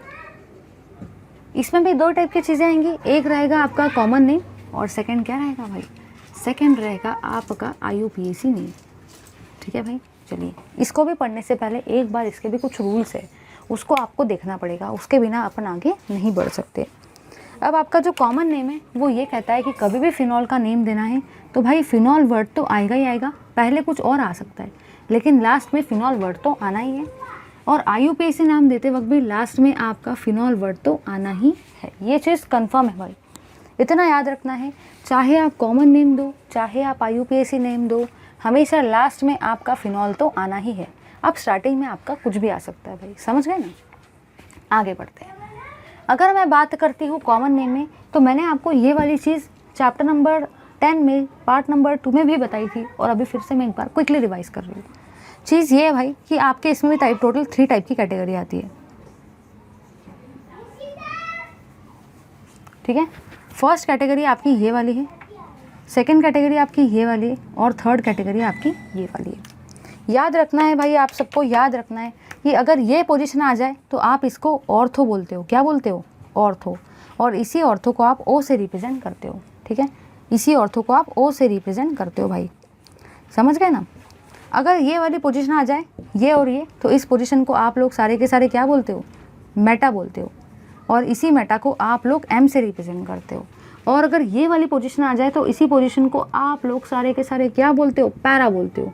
इसमें भी 2 टाइप की चीज़ें आएंगी, एक रहेगा आपका कॉमन नेम और सेकंड क्या रहेगा भाई? सेकंड रहेगा आपका IUPAC नेम। ठीक है भाई, चलिए इसको भी पढ़ने से पहले एक बार इसके भी कुछ रूल्स है, उसको आपको देखना पड़ेगा, उसके बिना अपन आगे नहीं बढ़ सकते। अब आपका जो कॉमन नेम है वो ये कहता है कि कभी भी फिनॉल का नेम देना है तो भाई फिनॉल वर्ड तो आएगा ही आएगा, पहले कुछ और आ सकता है लेकिन लास्ट में फिनॉल वर्ड तो आना ही है। और IUPAC नाम देते वक्त भी लास्ट में आपका फिनॉल वर्ड तो आना ही है, ये चीज़ कंफर्म है भाई। इतना याद रखना है, चाहे आप कॉमन नेम दो चाहे आप IUPAC नेम दो, हमेशा लास्ट में आपका फिनॉल तो आना ही है। अब स्टार्टिंग में आपका कुछ भी आ सकता है भाई, समझ गए ना? आगे बढ़ते हैं। अगर मैं बात करती हूँ कॉमन नेम में, तो मैंने आपको ये वाली चीज़ चैप्टर नंबर 10 में पार्ट नंबर 2 में भी बताई थी और अभी फिर से मैं एक बार क्विकली रिवाइज कर रही हूँ। चीज़ ये है भाई कि आपके इसमें भी टोटल 3 टाइप की कैटेगरी आती है। ठीक है, फर्स्ट कैटेगरी आपकी ये वाली है, सेकंड कैटेगरी आपकी ये वाली है और थर्ड कैटेगरी आपकी ये वाली है। याद रखना है भाई, आप सबको याद रखना है कि अगर ये पोजीशन आ जाए तो आप इसको ऑर्थो बोलते हो। क्या बोलते हो? ऑर्थो। और इसी ऑर्थो को आप O से रिप्रेजेंट करते हो। ठीक है, इसी ऑर्थो को आप O से रिप्रेजेंट करते हो भाई, समझ गए ना? अगर ये वाली पोजीशन आ जाए ये और ये, तो इस पोजीशन को आप लोग सारे के सारे क्या बोलते हो? मेटा बोलते हो। और इसी मेटा को आप लोग M से रिप्रेजेंट करते हो। और अगर ये वाली पोजीशन आ जाए तो इसी पोजीशन को आप लोग सारे के सारे क्या बोलते हो? पैरा बोलते हो।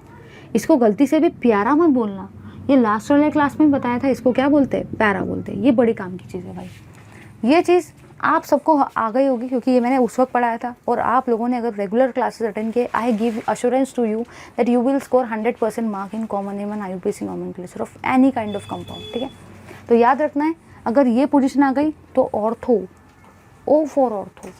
इसको गलती से भी प्यारा मत बोलना, ये लास्ट वाले क्लास में बताया था, इसको क्या बोलते हैं? पैरा बोलते हैं। ये बड़ी काम की चीज़ है भाई, ये चीज़ आप सबको आ गई होगी क्योंकि ये मैंने उस वक्त पढ़ाया था। और आप लोगों ने अगर रेगुलर क्लासेस अटेंड किए, I give assurance to you that you will score 100% mark in common name and IUPAC nomenclature of any kind of compound. ठीक है, तो याद रखना है, अगर ये पोजीशन आ गई तो ऑर्थो, O फॉर ऑर्थो।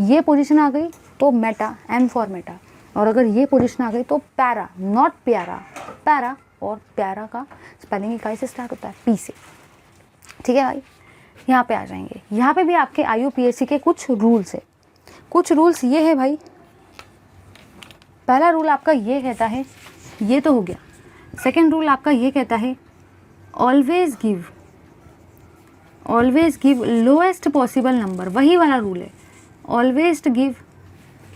ये पोजीशन आ गई तो मेटा, M फॉर मेटा। और अगर ये पोजीशन आ गई तो पैरा, नॉट प्यारा, पैरा। और प्यारा का स्पेलिंग इकाई से स्टार्ट होता है, P से। ठीक है भाई, यहाँ पे आ जाएंगे। यहाँ पे भी आपके IUPAC के कुछ रूल्स है। कुछ रूल्स ये है भाई, पहला रूल आपका ये कहता है, ये तो हो गया। सेकंड रूल आपका ये कहता है always give lowest possible number, वही वाला रूल है, always give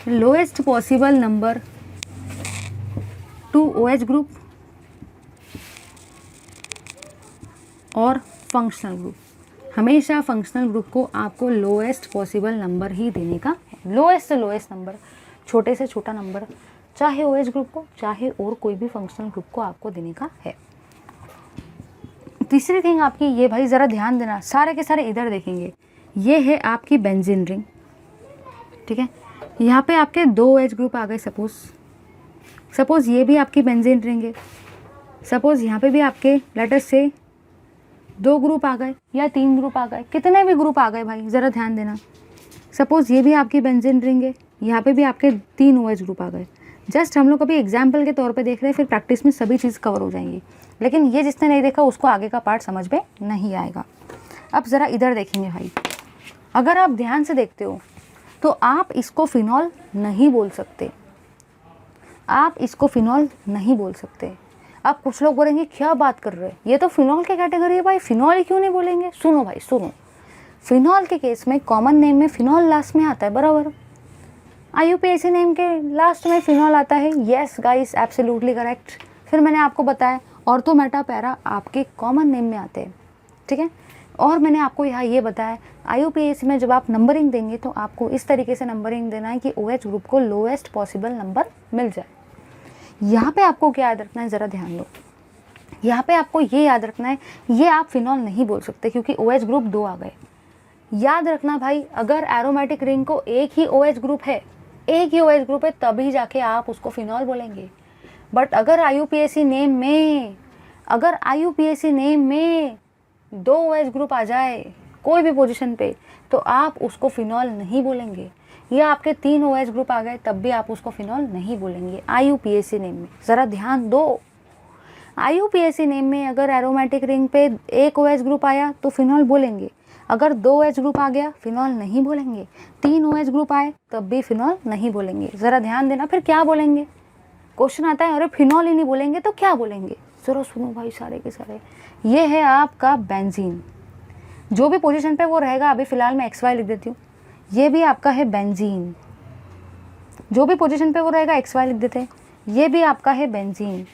lowest possible number to OH group और फंक्शनल ग्रुप। हमेशा फंक्शनल ग्रुप को आपको लोएस्ट पॉसिबल नंबर ही देने का है। लोएस्ट से लोएस्ट नंबर, छोटे से छोटा नंबर, चाहे OH ग्रुप को चाहे और कोई भी फंक्शनल ग्रुप को आपको देने का है। तीसरी थिंग आपकी ये भाई ज़रा ध्यान देना, सारे के सारे इधर देखेंगे, ये है आपकी बेंजीन रिंग, ठीक है। यहाँ पे आपके 2 OH ग्रुप आ गए, सपोज़ ये भी आपकी बेंजीन रिंग है, सपोज़ यहाँ पे भी आपके लेटर से 2 ग्रुप आ गए या 3 ग्रुप आ गए, कितने भी ग्रुप आ गए भाई ज़रा ध्यान देना। सपोज़ ये भी आपकी बेंजीन रिंग है, यहाँ पे भी आपके 3 OH ग्रुप आ गए। जस्ट हम लोग अभी एग्जाम्पल के तौर पे देख रहे हैं, फिर प्रैक्टिस में सभी चीज़ कवर हो जाएंगी, लेकिन ये जिसने नहीं देखा उसको आगे का पार्ट समझ में नहीं आएगा। अब ज़रा इधर देखेंगे भाई, अगर आप ध्यान से देखते हो तो आप इसको फिनॉल नहीं बोल सकते, आप इसको फिनॉल नहीं बोल सकते। अब कुछ लोग बोलेंगे क्या बात कर रहे हैं, ये तो फिनॉल की कैटेगरी है भाई, फिनॉल ही क्यों नहीं बोलेंगे। सुनो भाई सुनो, फिनॉल के केस में कॉमन नेम में फिनॉल लास्ट में आता है, बराबर। IUPAC नेम के लास्ट में फिनॉल आता है, येस गाइस एब्सोल्युटली करेक्ट। फिर मैंने आपको बताया ऑर्थो मेटा पैरा आपके कॉमन नेम में आते हैं, ठीक है। और मैंने आपको यहाँ ये बताया IUPAC में जब आप नंबरिंग देंगे तो आपको इस तरीके से नंबरिंग देना है कि OH ग्रुप को लोएस्ट पॉसिबल नंबर मिल जाए। यहाँ पे आपको क्या याद रखना है, ज़रा ध्यान दो, यहाँ पे आपको ये याद रखना है, ये आप फिनॉल नहीं बोल सकते क्योंकि OH ग्रुप 2 आ गए। याद रखना भाई, अगर एरोमेटिक रिंग को एक ही OH ग्रुप है, एक ही OH ग्रुप है, तभी जाके आप उसको फिनॉल बोलेंगे। बट अगर IUPAC नेम में 2 OH ग्रुप आ जाए कोई भी पोजीशन पे, तो आप उसको फिनॉल नहीं बोलेंगे। या आपके 3 OH ग्रुप आ गए तब भी आप उसको फिनॉल नहीं बोलेंगे IUPAC नेम में। ज़रा ध्यान दो, IUPAC नेम में अगर एरोमेटिक रिंग पे 1 OH ग्रुप आया तो फिनॉल बोलेंगे, अगर 2 OH ग्रुप आ गया फिनॉल नहीं बोलेंगे, 3 OH ग्रुप आए तब भी फिनॉल नहीं बोलेंगे। ज़रा ध्यान देना, फिर क्या बोलेंगे। क्वेश्चन आता है अरे फिनॉल ही नहीं बोलेंगे तो क्या बोलेंगे। ज़रा सुनो भाई सारे के सारे, ये है आपका बेंजीन, जो भी पोजीशन पे वो रहेगा, अभी फ़िलहाल मैं XY लिख देती हूँ। ये भी आपका है बेंजीन, जो भी पोजीशन पे वो रहेगा XY लिख देते हैं। ये भी आपका है बेंजीन,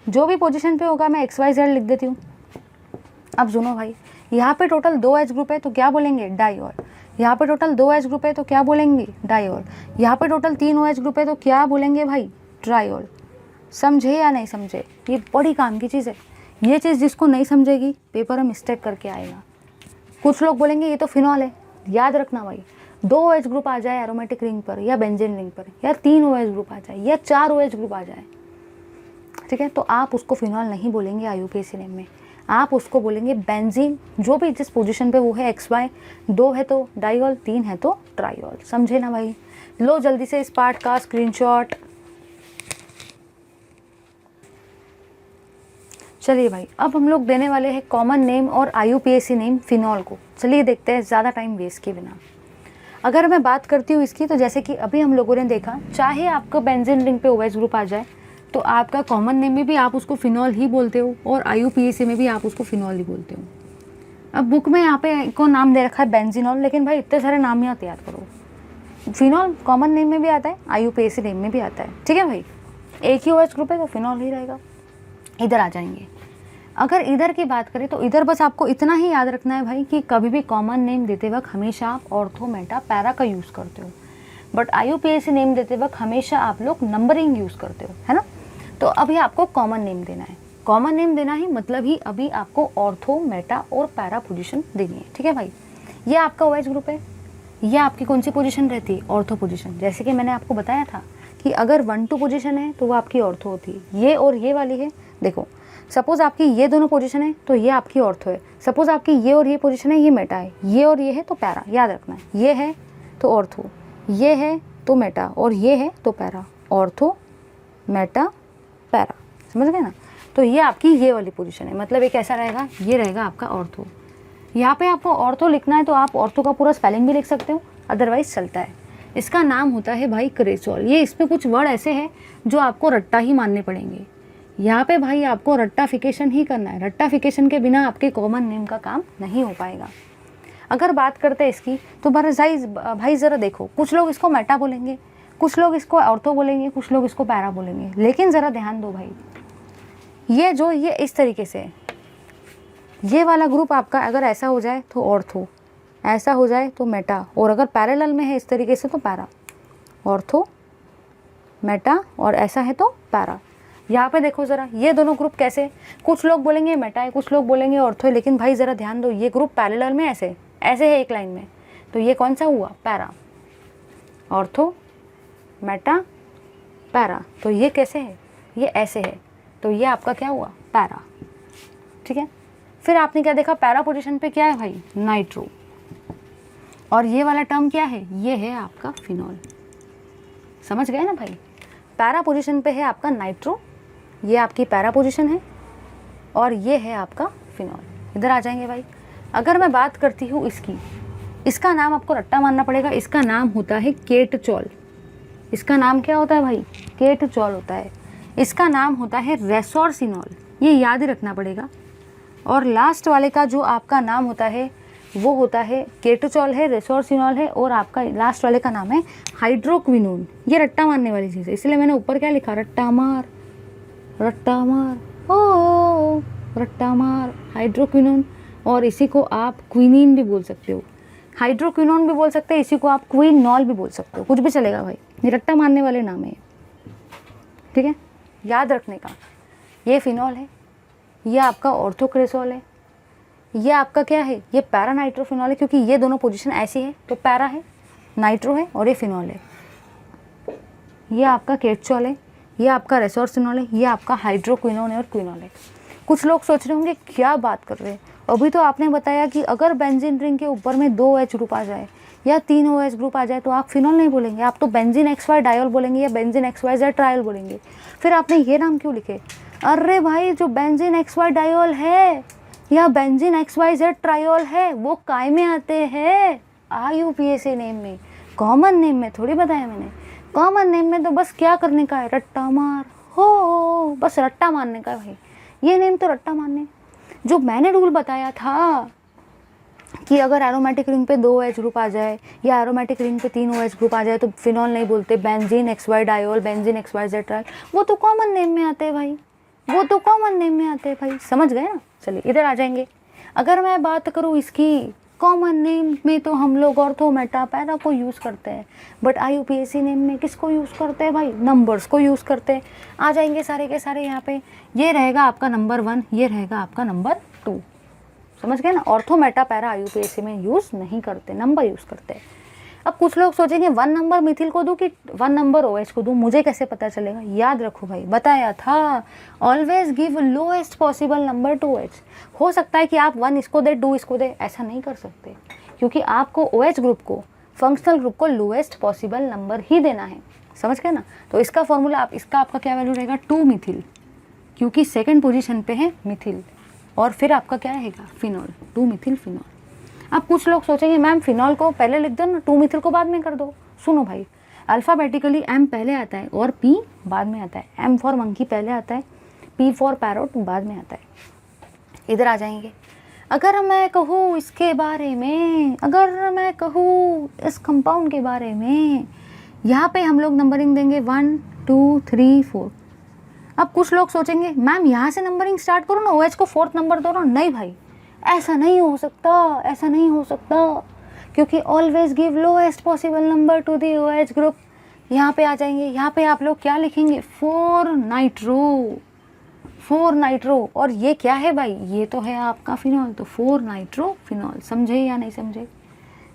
जो भी पोजीशन पे होगा मैं XYZ लिख देती हूँ। अब सुनो भाई, यहाँ पे टोटल 2 OH ग्रुप है तो क्या बोलेंगे, डाइऑल। यहाँ पे टोटल 2 OH ग्रुप है तो क्या बोलेंगे, डाइऑल। यहाँ पे टोटल 3 OH ग्रुप है तो क्या बोलेंगे भाई, ट्राइऑल। समझे या नहीं समझे, ये बड़ी काम की चीज़ है। ये चीज़ जिसको नहीं समझेगी पेपर में मिस्टेक करके आएगा। कुछ लोग बोलेंगे ये तो फिनॉल है, याद रखना भाई, 2 OH ग्रुप आ जाए एरोमेटिक रिंग पर या बेंजीन रिंग पर, या 3 OH ग्रुप आ जाए या 4 OH ग्रुप आ जाए, ठीक है, तो आप उसको फिनॉल नहीं बोलेंगे IUPAC नेम में, आप उसको बोलेंगे बेंजीन। जो भी जिस पोजीशन पे वो है XY, 2 है तो डाइऑल, 3 है तो ट्राइऑल। समझे ना भाई। लो जल्दी से इस पार्ट का स्क्रीनशॉट। चलिए भाई, अब हम लोग देने वाले हैं कॉमन नेम और IUPAC नेम फिनॉल को। चलिए देखते हैं ज़्यादा टाइम वेस्ट किए बिना। अगर मैं बात करती हूँ इसकी, तो जैसे कि अभी हम लोगों ने देखा, चाहे आपको बेंजीन रिंग पे OH ग्रुप आ जाए तो आपका कॉमन नेम में भी आप उसको फिनॉल ही बोलते हो और IUPAC में भी आप उसको फिनॉल ही बोलते हो। अब बुक में यहाँ पे को नाम दे रखा है बेंजीनॉल, लेकिन भाई इतने सारे नाम यहाँ याद करो। फिनॉल कॉमन नेम में भी आता है, IUPAC नेम में भी आता है, ठीक है भाई। एक ही OH ग्रुप है तो फिनॉल ही रहेगा। इधर आ जाएंगे, अगर इधर की बात करें तो इधर बस आपको इतना ही याद रखना है भाई कि कभी भी कॉमन नेम देते वक्त हमेशा आप ऑर्थो मेटा पैरा का यूज़ करते हो, बट IUPAC नेम देते वक्त हमेशा आप लोग नंबरिंग यूज़ करते हो, है ना। तो अभी आपको कॉमन नेम देना है, कॉमन नेम देना ही मतलब ही अभी आपको ऑर्थो मेटा और पैरा पोजीशन देनी है, ठीक है भाई। ये आपका OH ग्रुप है, ये आपकी कौन सी पोजीशन रहती है, ऑर्थो पोजीशन। जैसे कि मैंने आपको बताया था कि अगर 1-2 पोजीशन है तो वो आपकी ऑर्थो होती है, ये और ये वाली है। देखो सपोज़ आपकी ये दोनों पोजीशन है तो ये आपकी ऑर्थो है, सपोज़ आपकी ये और ये पोजीशन है, ये मेटा है, ये और ये है तो पैरा। याद रखना है, ये है तो ऑर्थो, ये है तो मेटा, और ये है तो पैरा। ऑर्थो मेटा पैरा, समझ गए ना। तो ये आपकी ये वाली पोजीशन है, मतलब एक ऐसा रहेगा, ये रहेगा आपका ऑर्थो। यहाँ पे आपको ऑर्थो लिखना है तो आप ऑर्थो का पूरा स्पेलिंग भी लिख सकते हो, अदरवाइज चलता है। इसका नाम होता है भाई क्रेसोल। ये इसमें कुछ वर्ड ऐसे हैं जो आपको रट्टा ही मानने पड़ेंगे। यहाँ पे भाई आपको रट्टाफिकेशन ही करना है, रट्टाफिकेशन के बिना आपके कॉमन नेम का काम नहीं हो पाएगा। अगर बात करते हैं इसकी तो भाई ज़रा देखो, कुछ लोग इसको मेटा बोलेंगे, कुछ लोग इसको ऑर्थो बोलेंगे, कुछ लोग इसको पैरा बोलेंगे, लेकिन ज़रा ध्यान दो भाई, ये इस तरीके से है। ये वाला ग्रुप आपका अगर ऐसा हो जाए तो ऑर्थो, ऐसा हो जाए तो मेटा, और अगर पैरेलल में है इस तरीके से तो पैरा। ऑर्थो मेटा और ऐसा है तो पैरा। यहाँ पे देखो ज़रा, ये दोनों ग्रुप कैसे, कुछ लोग बोलेंगे मेटा है, कुछ लोग बोलेंगे ऑर्थो है, लेकिन भाई ज़रा ध्यान दो, ये ग्रुप पैरेलल में ऐसे ऐसे है एक लाइन में, तो ये कौन सा हुआ, पैरा। ऑर्थो, मेटा, पैरा, तो ये कैसे है, ये ऐसे है, तो ये आपका क्या हुआ, पैरा। ठीक है, फिर आपने क्या देखा, पैरा पोजीशन पे क्या है भाई, नाइट्रो, और ये वाला टर्म क्या है, ये है आपका फिनॉल। समझ गए ना भाई, पैरा पोजीशन पे है आपका नाइट्रो, ये आपकी पैरा पोजीशन है, और ये है आपका फिनॉल। इधर आ जाएंगे भाई। अगर मैं बात करती हूँ इसकी, इसका नाम आपको रट्टा मानना पड़ेगा, इसका नाम होता है केटचॉल। इसका नाम क्या होता है भाई, केटचॉल होता है। इसका नाम होता है रेसोर्सिनॉल, ये याद ही रखना पड़ेगा। और लास्ट वाले का जो आपका नाम होता है वो होता है केटोचॉल है, रेसोर्सिनॉल है, और आपका लास्ट वाले का नाम है हाइड्रोक्विनोन। ये रट्टा मारने वाली चीज़ है, इसलिए मैंने ऊपर क्या लिखा, रट्टा मार, रट्टा मार, ओ रट्टा मार, हाइड्रोक्विनोन। और इसी को आप क्विनीन भी बोल सकते हो, हाइड्रोक्विनोन भी बोल सकते हैं, इसी को आप क्विनॉल भी बोल सकते हो, कुछ भी चलेगा भाई, ये रट्टा मारने वाले नाम है। ठीक है, याद रखने का, ये फिनॉल है, ये आपका ऑर्थोक्रेसोल है, ये आपका क्या है, ये पैरा नाइट्रोफिनॉल है, क्योंकि ये दोनों पोजीशन ऐसी है, तो पैरा है, नाइट्रो है, और ये फिनॉल है। ये आपका केटचॉल है, ये आपका रेसोर्सिनॉल है, ये आपका हाइड्रोक्विनोन है और क्विनॉल है। कुछ लोग सोच रहे होंगे क्या बात कर रहे हैं, अभी तो आपने बताया कि अगर बेंजीन रिंग के ऊपर में 2 OH ग्रुप आ जाए या 3 OH ग्रुप आ जाए तो आप फिनॉल नहीं बोलेंगे, आप तो बेंजीन XY डायोल बोलेंगे या बेंजीन XYZ ट्रायल बोलेंगे। फिर आपने ये नाम क्यों लिखे, अरे भाई जो बेंजीन XY डायोल है या बेंजीन XYZ ट्रायोल है वो काय में आते हैं, IUPAC नेम में, कॉमन नेम में थोड़ी बताया मैंने। कॉमन नेम में तो बस क्या करने का है, रट्टा मार हो, बस रट्टा मारने का है भाई, ये नेम तो रट्टा मारने। जो मैंने रूल बताया था कि अगर एरोमेटिक रिंग पे 2 OH ग्रुप आ जाए या एरोमेटिक रिंग पे 3 OH ग्रुप आ जाए तो फिनॉल नहीं बोलते, benzene XY diol, benzene XYZ trial, वो तो कॉमन नेम में आते हैं भाई, वो तो कॉमन नेम में आते हैं भाई, समझ गए ना। चलिए इधर आ जाएंगे। अगर मैं बात करूँ इसकी कॉमन नेम में तो हम लोग ऑर्थो, मेटा, पैरा को यूज़ करते हैं, बट IUPAC नेम में किसको यूज़ करते हैं भाई, नंबर्स को यूज़ करते हैं। आ जाएंगे सारे के सारे यहाँ पे, ये रहेगा आपका नंबर 1, ये रहेगा आपका नंबर 2, समझ गए ना। ऑर्थो, मेटा, पैरा IUPAC में यूज़ नहीं करते, नंबर यूज़ करते हैं। अब कुछ लोग सोचेंगे 1 नंबर मिथिल को दूँ कि 1 नंबर OH को दूँ, मुझे कैसे पता चलेगा। याद रखो भाई, बताया था, always give lowest possible number to OH। हो सकता है कि आप 1 इसको दे, 2 इसको दे, ऐसा नहीं कर सकते, क्योंकि आपको OH ग्रुप को, फंक्शनल ग्रुप को लोएस्ट पॉसिबल नंबर ही देना है, समझ गए ना। तो इसका फॉर्मूला आप, इसका आपका क्या वैल्यू रहेगा, 2 मिथिल, क्योंकि सेकेंड पोजिशन पे है मिथिल, और फिर आपका क्या रहेगा, फिनॉल, 2 मिथिल फिनॉल। अब कुछ लोग सोचेंगे मैम फिनॉल को पहले लिख दो ना, 2 मिथिल को बाद में कर दो। सुनो भाई, अल्फ़ाबेटिकली M पहले आता है और P बाद में आता है। M फॉर मंकी पहले आता है, P फॉर पैरोट बाद में आता है। इधर आ जाएंगे। अगर मैं कहूँ इसके बारे में, अगर मैं कहूँ इस कंपाउंड के बारे में, यहाँ पे हम लोग नंबरिंग देंगे 1 2 3 4। अब कुछ लोग सोचेंगे मैम यहाँ से नंबरिंग स्टार्ट करो ना, OH को 4th नंबर दो ना। नहीं भाई, ऐसा नहीं हो सकता, ऐसा नहीं हो सकता, क्योंकि always give lowest possible number to the OH group. यहाँ पे आ जाएंगे, यहाँ पे आप लोग क्या लिखेंगे, 4 नाइट्रो, 4 नाइट्रो। और ये क्या है भाई, ये तो है आपका फिनॉल, तो 4 नाइट्रो फिनॉल। समझे या नहीं समझे।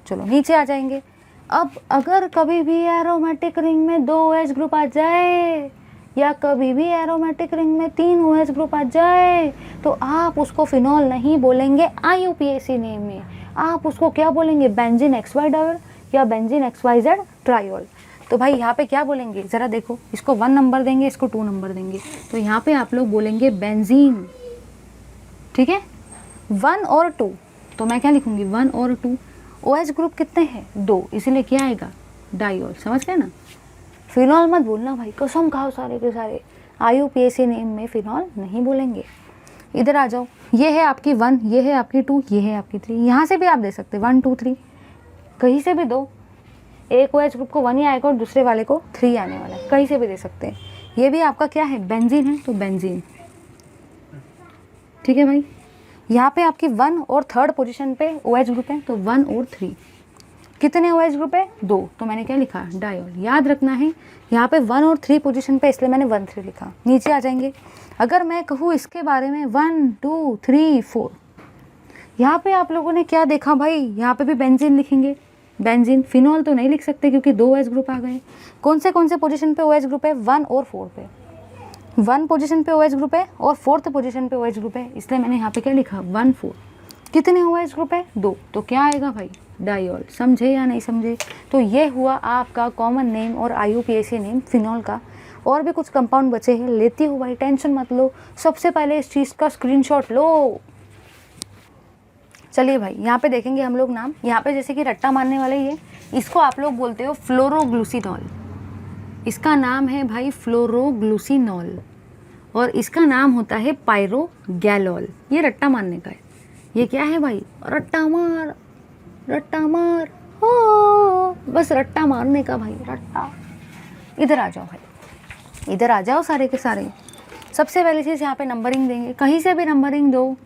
चलो नीचे आ जाएंगे। अब अगर कभी भी एरोमेटिक रिंग में 2 OH ग्रुप आ जाए या कभी भी एरोमेटिक रिंग में 3 OH ग्रुप आ जाए तो आप उसको फिनॉल नहीं बोलेंगे IUPAC नेम में, आप उसको क्या बोलेंगे, बेंजीन XY डायोल या बेंजीन XYZ ट्रायोल। तो भाई यहाँ पे क्या बोलेंगे, ज़रा देखो, इसको 1 नंबर देंगे, इसको 2 नंबर देंगे, तो यहाँ पे आप लोग बोलेंगे बेंजीन, ठीक है, 1 और 2। तो मैं क्या लिखूँगी, 1 और 2। OH ग्रुप कितने हैं, 2, इसीलिए क्या आएगा, डायोल। समझ गए ना। फिनॉल मत बोलना भाई, कसम खाओ सारे के सारे, IUPAC नेम में फिनॉल नहीं बोलेंगे। इधर आ जाओ, ये है आपकी 1, ये है आपकी 2, ये है आपकी 3। यहाँ से भी आप दे सकते 1 2 3, कहीं से भी दो। एक OH ग्रुप को 1 ही आएगा और दूसरे वाले को 3 आने वाला है, कहीं से भी दे सकते हैं। ये भी आपका क्या है, बेंजीन है, तो बेंजीन, ठीक है भाई। यहाँ पे आपकी 1 और 3rd पोजीशन पे OH ग्रुप है, तो 1 और 3। कितने OH ग्रुप है? 2, तो मैंने क्या लिखा? डायोल। याद रखना है यहाँ पे 1 और 3 पोजीशन पे, इसलिए मैंने 1 3 लिखा। नीचे आ जाएंगे, अगर मैं कहूँ इसके बारे में 1 2 3 4, यहाँ पे आप लोगों ने क्या देखा भाई? यहाँ पे भी बेंजीन लिखेंगे, बेंजीन। फिनॉल तो नहीं लिख सकते क्योंकि 2 OH ग्रुप आ गए। कौन से पोजीशन पे OH ग्रुप है? 1 और 4 पे। 1 पोजीशन पे OH ग्रुप है और 4th पोजीशन पे OH ग्रुप है, इसलिए मैंने यहाँ पे क्या लिखा? 1 4। कितने OH ग्रुप है? 2, तो क्या आएगा भाई? डायोल। समझे या नहीं समझे? तो ये हुआ आपका कॉमन नेम और IUPAC नेम फिनॉल का। और भी कुछ कंपाउंड बचे हैं, लेती हूँ भाई, टेंशन मत लो। सबसे पहले इस चीज़ का स्क्रीनशॉट लो। चलिए भाई, यहाँ पे देखेंगे हम लोग नाम। यहाँ पे जैसे कि रट्टा मारने वाला ही है, इसको आप लोग बोलते हो फ्लोरोग्लूसिनॉल। इसका नाम है भाई फ्लोरोग्लूसिनॉल, और इसका नाम होता है पायरोगैलोल। ये रट्टा मारने का है। ये क्या है भाई? रट्टा मार, रट्टा मार, हो, बस रट्टा मारने का भाई, रट्टा। इधर आ जाओ भाई, इधर आ जाओ सारे के सारे। सबसे पहली चीज़ यहाँ पे नंबरिंग देंगे, कहीं से भी नंबरिंग दो।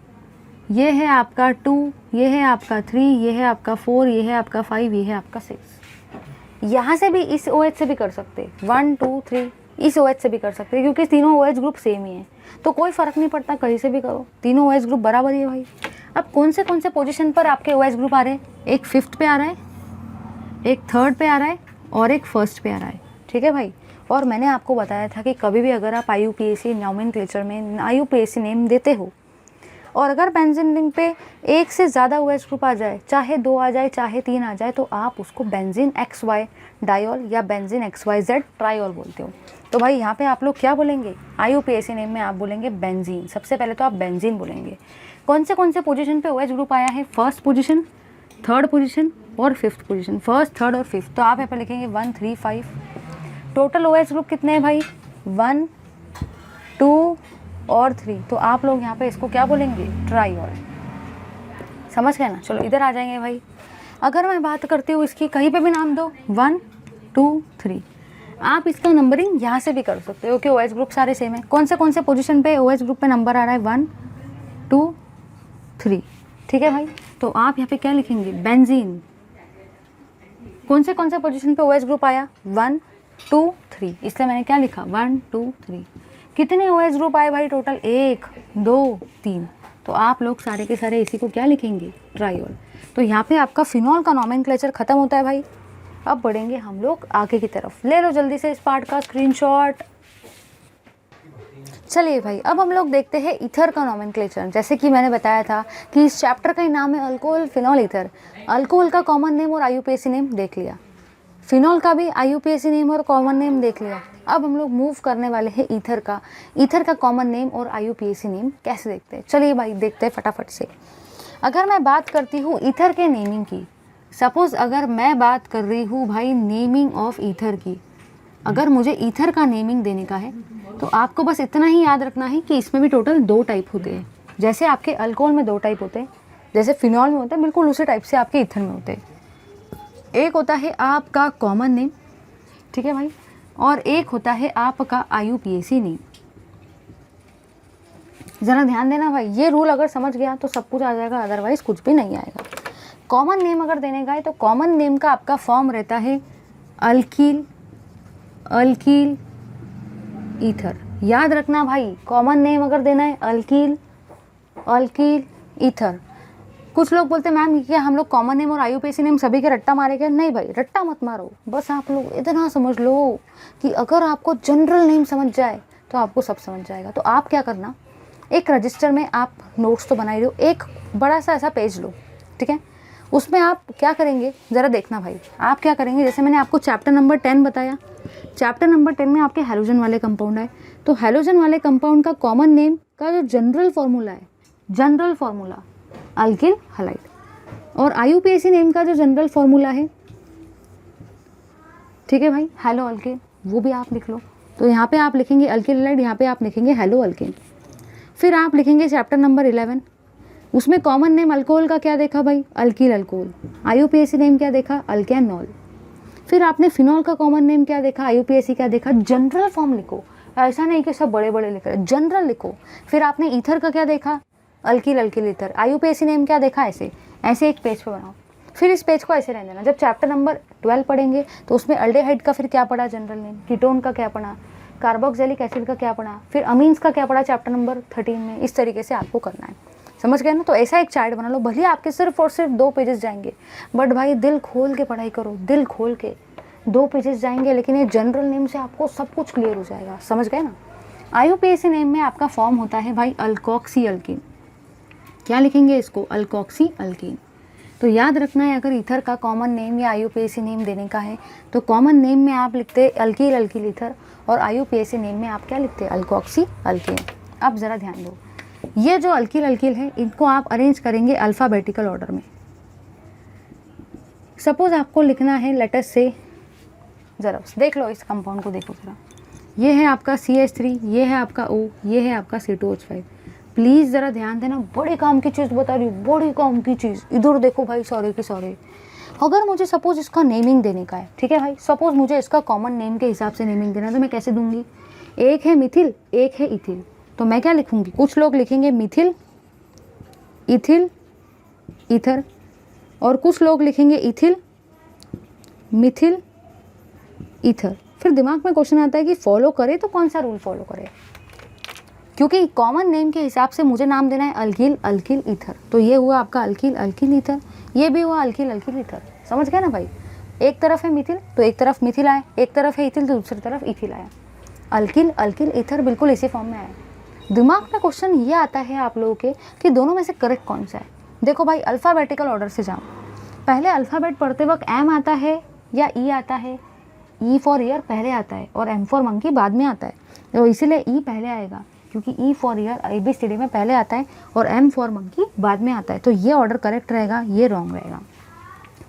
ये है आपका 2, ये है आपका 3, ये है आपका 4, ये है आपका 5, ये है आपका 6। यहाँ से भी इस OH से भी कर सकते, 1 2 3 इस OH से भी कर सकते, क्योंकि तीनों OH ग्रुप सेम ही है, तो कोई फ़र्क नहीं पड़ता, कहीं से भी करो, तीनों OH ग्रुप बराबर ही है भाई। अब कौन से पोजीशन पर आपके OH ग्रुप आ रहे हैं? एक 5th पे आ रहा है, एक 3rd पे आ रहा है, और एक 1st पे आ रहा है। ठीक है भाई। और मैंने आपको बताया था कि कभी भी अगर आप IUPAC नोमेनक्लेचर में IUPAC नेम देते हो, और अगर बेंजीन रिंग पे एक से ज़्यादा OH ग्रुप आ जाए, चाहे 2 आ जाए चाहे 3 आ जाए, तो आप उसको बेंजीन XY डायोल या बेंजीन XYZ ट्रायोल बोलते हो। तो भाई यहाँ पे आप लोग क्या बोलेंगे? IUPAC नेम में आप बोलेंगे बेंजीन। सबसे पहले तो आप बेंजीन बोलेंगे। कौन से पोजीशन पे OH ग्रुप आया है? 1st पोजीशन, 3rd पोजीशन और 5th पोजीशन। 1st 3rd और 5th, तो आप यहाँ पे लिखेंगे 1 3 5। टोटल OH ग्रुप कितने हैं भाई? 1 2 और 3, तो आप लोग यहाँ पे इसको क्या बोलेंगे? ट्रायोल। समझ गए ना? चलो इधर आ जाएंगे भाई। अगर मैं बात करती हूँ इसकी, कहीं पे भी नाम दो, 1 2 3, आप इसका नंबरिंग यहाँ से भी कर सकते हो कि OH ग्रुप सारे सेम है। कौन से पोजीशन पे OH ग्रुप पे नंबर आ रहा है? 1 2 3। ठीक है भाई। तो आप यहाँ पे क्या लिखेंगे? बेंजीन। कौन से पोजीशन पे OH ग्रुप आया? 1 2 3, इसलिए मैंने क्या लिखा? 1 2 3। कितने OH ग्रुप आए भाई टोटल? 1 2 3, तो आप लोग सारे के सारे इसी को क्या लिखेंगे? ट्रायोल। तो यहाँ पे आपका फिनॉल का नोमेनक्लेचर खत्म होता है भाई। अब बढ़ेंगे हम लोग आगे की तरफ। ले लो जल्दी से इस पार्ट का स्क्रीनशॉट। चलिए भाई, अब हम लोग देखते हैं ईथर का नोमेनक्लेचर। जैसे कि मैंने बताया था कि इस चैप्टर का ही नाम है अल्कोहल फिनॉल ईथर। अल्कोहल का कॉमन नेम और IUPAC नेम देख लिया, फिनॉल का भी IUPAC नेम और कॉमन नेम देख लिया। अब हम लोग मूव करने वाले हैं ईथर का। ईथर का कॉमन नेम और IUPAC नेम कैसे देखते हैं? चलिए भाई देखते हैं फटाफट से। अगर मैं बात करती हूँ ईथर के नेमिंग की, सपोज़ अगर मैं बात कर रही हूँ भाई नेमिंग ऑफ ईथर की, अगर मुझे ईथर का नेमिंग देने का है, तो आपको बस इतना ही याद रखना है कि इसमें भी टोटल 2 टाइप होते हैं। जैसे आपके अल्कोहल में 2 टाइप होते हैं, जैसे फिनॉल में होता है, बिल्कुल उसी टाइप से आपके ईथर में होते हैं। एक होता है आपका कॉमन नेम, ठीक है भाई, और एक होता है आपका IUPAC नेम। ज़रा ध्यान देना भाई, ये रूल अगर समझ गया तो सब कुछ आ जाएगा, अदरवाइज कुछ भी नहीं आएगा। कॉमन नेम अगर देने का है तो कॉमन नेम का आपका फॉर्म रहता है अल्कील, अल्कील ईथर। याद रखना भाई, कॉमन नेम अगर देना है अल्कील, अल्कील ईथर। कुछ लोग बोलते हैं मैम क्या हम लोग कॉमन नेम और IUPAC नेम सभी के रट्टा मारेंगे? नहीं भाई, रट्टा मत मारो। बस आप लोग इतना समझ लो कि अगर आपको जनरल नेम समझ जाए तो आपको सब समझ जाएगा। तो आप क्या करना, एक रजिस्टर में आप नोट्स तो बना ही लो, एक बड़ा सा ऐसा पेज लो, ठीक है। उसमें आप क्या करेंगे ज़रा देखना भाई, आप क्या करेंगे, जैसे मैंने आपको चैप्टर नंबर 10 बताया, चैप्टर नंबर 10 में आपके हैलोजन वाले कंपाउंड है, तो हैलोजन वाले कंपाउंड का कॉमन नेम का जो जनरल फार्मूला है, जनरल फार्मूला अल्किल हैलाइड, और IUPAC नेम का जो जनरल फार्मूला है, ठीक है भाई, हेलो अल्किल, वो भी आप लिख लो। तो यहाँ पे आप लिखेंगे अल्किल हैलाइड, यहाँ पे आप लिखेंगे हेलो अल्किल। फिर आप लिखेंगे चैप्टर नंबर 11, उसमें कॉमन नेम अल्कोहल का क्या देखा भाई, अल्किल अल्कोहल। IUPAC नेम क्या देखा, अल्केनॉल। फिर आपने फिनॉल का कॉमन नेम क्या देखा, IUPAC क्या देखा, जनरल फॉर्म लिखो, ऐसा नहीं कि सब बड़े बड़े लिख रहे, जनरल लिखो। फिर आपने ईथर का क्या देखा, alkyl alkyl ether. IUPAC name क्या देखा, ऐसे ऐसे एक पेज पे बनाओ। फिर इस पेज को ऐसे रहने देना। जब चैप्टर नंबर 12 पढ़ेंगे तो उसमें अल्डेहाइड का फिर क्या पढ़ा, जनरल नेम, कीटोन का क्या पढ़ा, कार्बोक्सिलिक एसिड का क्या पढ़ा, फिर अमीन्स का क्या पढ़ा चैप्टर नंबर 13 में। इस तरीके से आपको करना है, समझ गए ना। तो ऐसा एक चार्ट बना लो, भले आपके सिर्फ और सिर्फ 2 पेजेस जाएंगे, बट भाई दिल खोल के पढ़ाई करो, दिल खोल के। 2 पेजेस जाएंगे लेकिन ये जनरल नेम से आपको सब कुछ क्लियर हो जाएगा, समझ गए ना। IUPAC नेम में आपका फॉर्म होता है भाई अल्कोक्सी अल्कीन। क्या लिखेंगे इसको, अल्कोक्सी अल्कीन। तो याद रखना है, अगर ईथर का कॉमन नेम या IUPAC नेम देने का है तो कॉमन नेम में आप लिखते अल्कील अल्कील ईथर, और IUPAC नेम में आप क्या लिखते अल्कोक्सी अल्कीन। अब ज़रा ध्यान दो, ये जो अल्कील अल्कील है इनको आप अरेंज करेंगे अल्फ़ाबेटिकल ऑर्डर में। सपोज़ आपको लिखना है लेटर से, ज़रा देख लो इस कंपाउंड को, देखो ज़रा, ये है आपका CH3, ये है आपका O, ये है आपका C2H5। प्लीज़ ज़रा ध्यान देना, बड़े काम की चीज़ बता रही हूँ, बड़ी काम की चीज़। इधर देखो भाई, सॉरी की सॉरी। अगर मुझे सपोज़ इसका नेमिंग देने का है, ठीक है भाई, सपोज़ मुझे इसका कॉमन नेम के हिसाब से नेमिंग देना है, तो मैं कैसे दूंगी। एक है मिथिल, एक है इथिल, तो मैं क्या लिखूंगी, कुछ लोग लिखेंगे मिथिल इथिल ईथर, और कुछ लोग लिखेंगे इथिल मिथिल ईथर। फिर दिमाग में क्वेश्चन आता है कि फॉलो करे तो कौन सा रूल फॉलो करे, क्योंकि कॉमन नेम के हिसाब से मुझे नाम देना है अल्कील अल्कील ईथर। तो ये हुआ आपका अल्कील अल्कील ईथर, ये भी हुआ अल्कील अल्कील ईथर, समझ गए ना भाई। एक तरफ है मिथिल तो एक तरफ मिथिल आया, एक तरफ है इथिल तो दूसरी तरफ इथिल आया। अल्कील अल्कील ईथर बिल्कुल इसी फॉर्म में आया। दिमाग में क्वेश्चन ये आता है आप लोगों के कि दोनों में से करेक्ट कौन सा है। देखो भाई, अल्फ़ाबेटिकल ऑर्डर से जाओ। पहले अल्फ़ाबेट पढ़ते वक्त एम आता है या ई आता है। ई फॉर ईयर पहले आता है और एम फॉर मंकी बाद में आता है, तो इसीलिए ई पहले आएगा, क्योंकि ई फॉर ईयर ABCD में पहले आता है और एम फॉर मंकी बाद में आता है। तो ये ऑर्डर करेक्ट रहेगा, ये रॉन्ग रहेगा।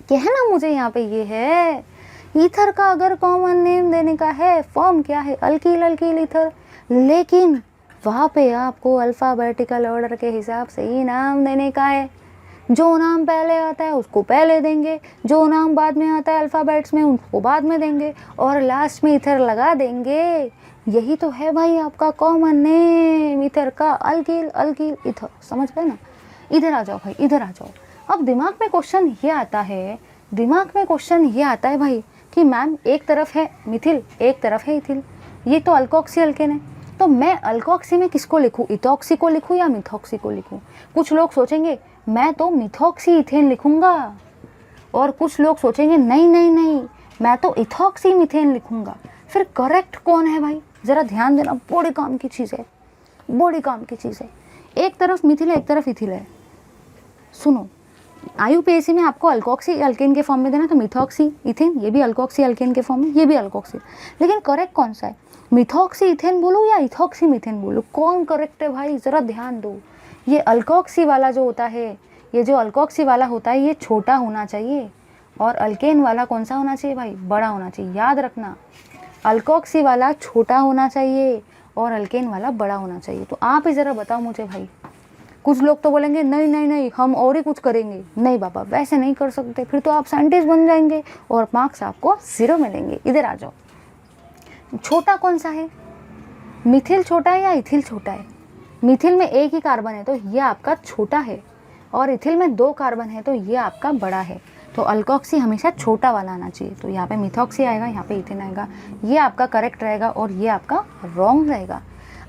कहना मुझे यहाँ पे ये है, ईथर का अगर कॉमन नेम देने का है, फॉर्म क्या है, अल्कील अल्कील ईथर, लेकिन वहाँ पे आपको अल्फ़ाबेटिकल ऑर्डर के हिसाब से ही नाम देने का है। जो नाम पहले आता है उसको पहले देंगे, जो नाम बाद में आता है अल्फ़ाबेट्स में उनको बाद में देंगे, और लास्ट में ईथर लगा देंगे। यही तो है भाई आपका कॉमन नेम, ईथर का अल्कील अल्कील ईथर, समझ गए ना। इधर आ जाओ भाई, इधर आ जाओ। अब दिमाग में क्वेश्चन ये आता है, दिमाग में क्वेश्चन ये आता है भाई कि मैम एक तरफ है मिथिल, एक तरफ है इथिल, ये तो अल्कोक्सी अल्केन है, तो मैं अल्कोक्सी में किसको लिखूँ, इथॉक्सी को लिखूँ या मिथॉक्सी को लिखूँ। कुछ लोग सोचेंगे मैं तो मिथॉक्सी इथेन लिखूँगा, और कुछ लोग सोचेंगे नहीं नहीं नहीं मैं तो इथॉक्सी मिथेन लिखूँगा। फिर करेक्ट कौन है भाई, ज़रा ध्यान देना, बड़ी काम की चीज़ है, बड़ी काम की चीज़ है। एक तरफ मिथिल है, एक तरफ इथिल है। सुनो, IUPAC में आपको अल्कोक्सी अल्केन के फॉर्म में देना, तो मिथॉक्सी इथेन, ये भी अल्कोक्सी अल्केन के फॉर्म में, ये भी अल्कोक्सी। लेकिन करेक्ट कौन सा है, मिथॉक्सी इथेन बोलो या इथॉक्सी मिथेन बोलो, कौन करेक्ट है भाई, ज़रा ध्यान दो। ये अल्कोक्सी वाला जो होता है, ये जो अल्कोक्सी वाला होता है ये छोटा होना चाहिए, और अल्केन वाला कौन सा होना चाहिए भाई, बड़ा होना चाहिए। याद रखना, अल्कोक्सी वाला छोटा होना चाहिए और अल्केन वाला बड़ा होना चाहिए। तो आप ही ज़रा बताओ मुझे भाई। कुछ लोग तो बोलेंगे नहीं नहीं नहीं हम और ही कुछ करेंगे। नहीं बाबा, वैसे नहीं कर सकते, फिर तो आप साइंटिस्ट बन जाएंगे और मार्क्स आपको 0 मिलेंगे। इधर आ जाओ, छोटा कौन सा है, मिथिल छोटा है या इथिल छोटा है। मिथिल में एक ही कार्बन है तो ये आपका छोटा है, और इथिल में 2 कार्बन है तो ये आपका बड़ा है। तो अल्कोक्सी हमेशा छोटा वाला आना चाहिए, तो यहाँ पे मिथॉक्सी आएगा, यहाँ पे इथेन आएगा। ये आपका करेक्ट रहेगा और ये आपका रॉन्ग रहेगा।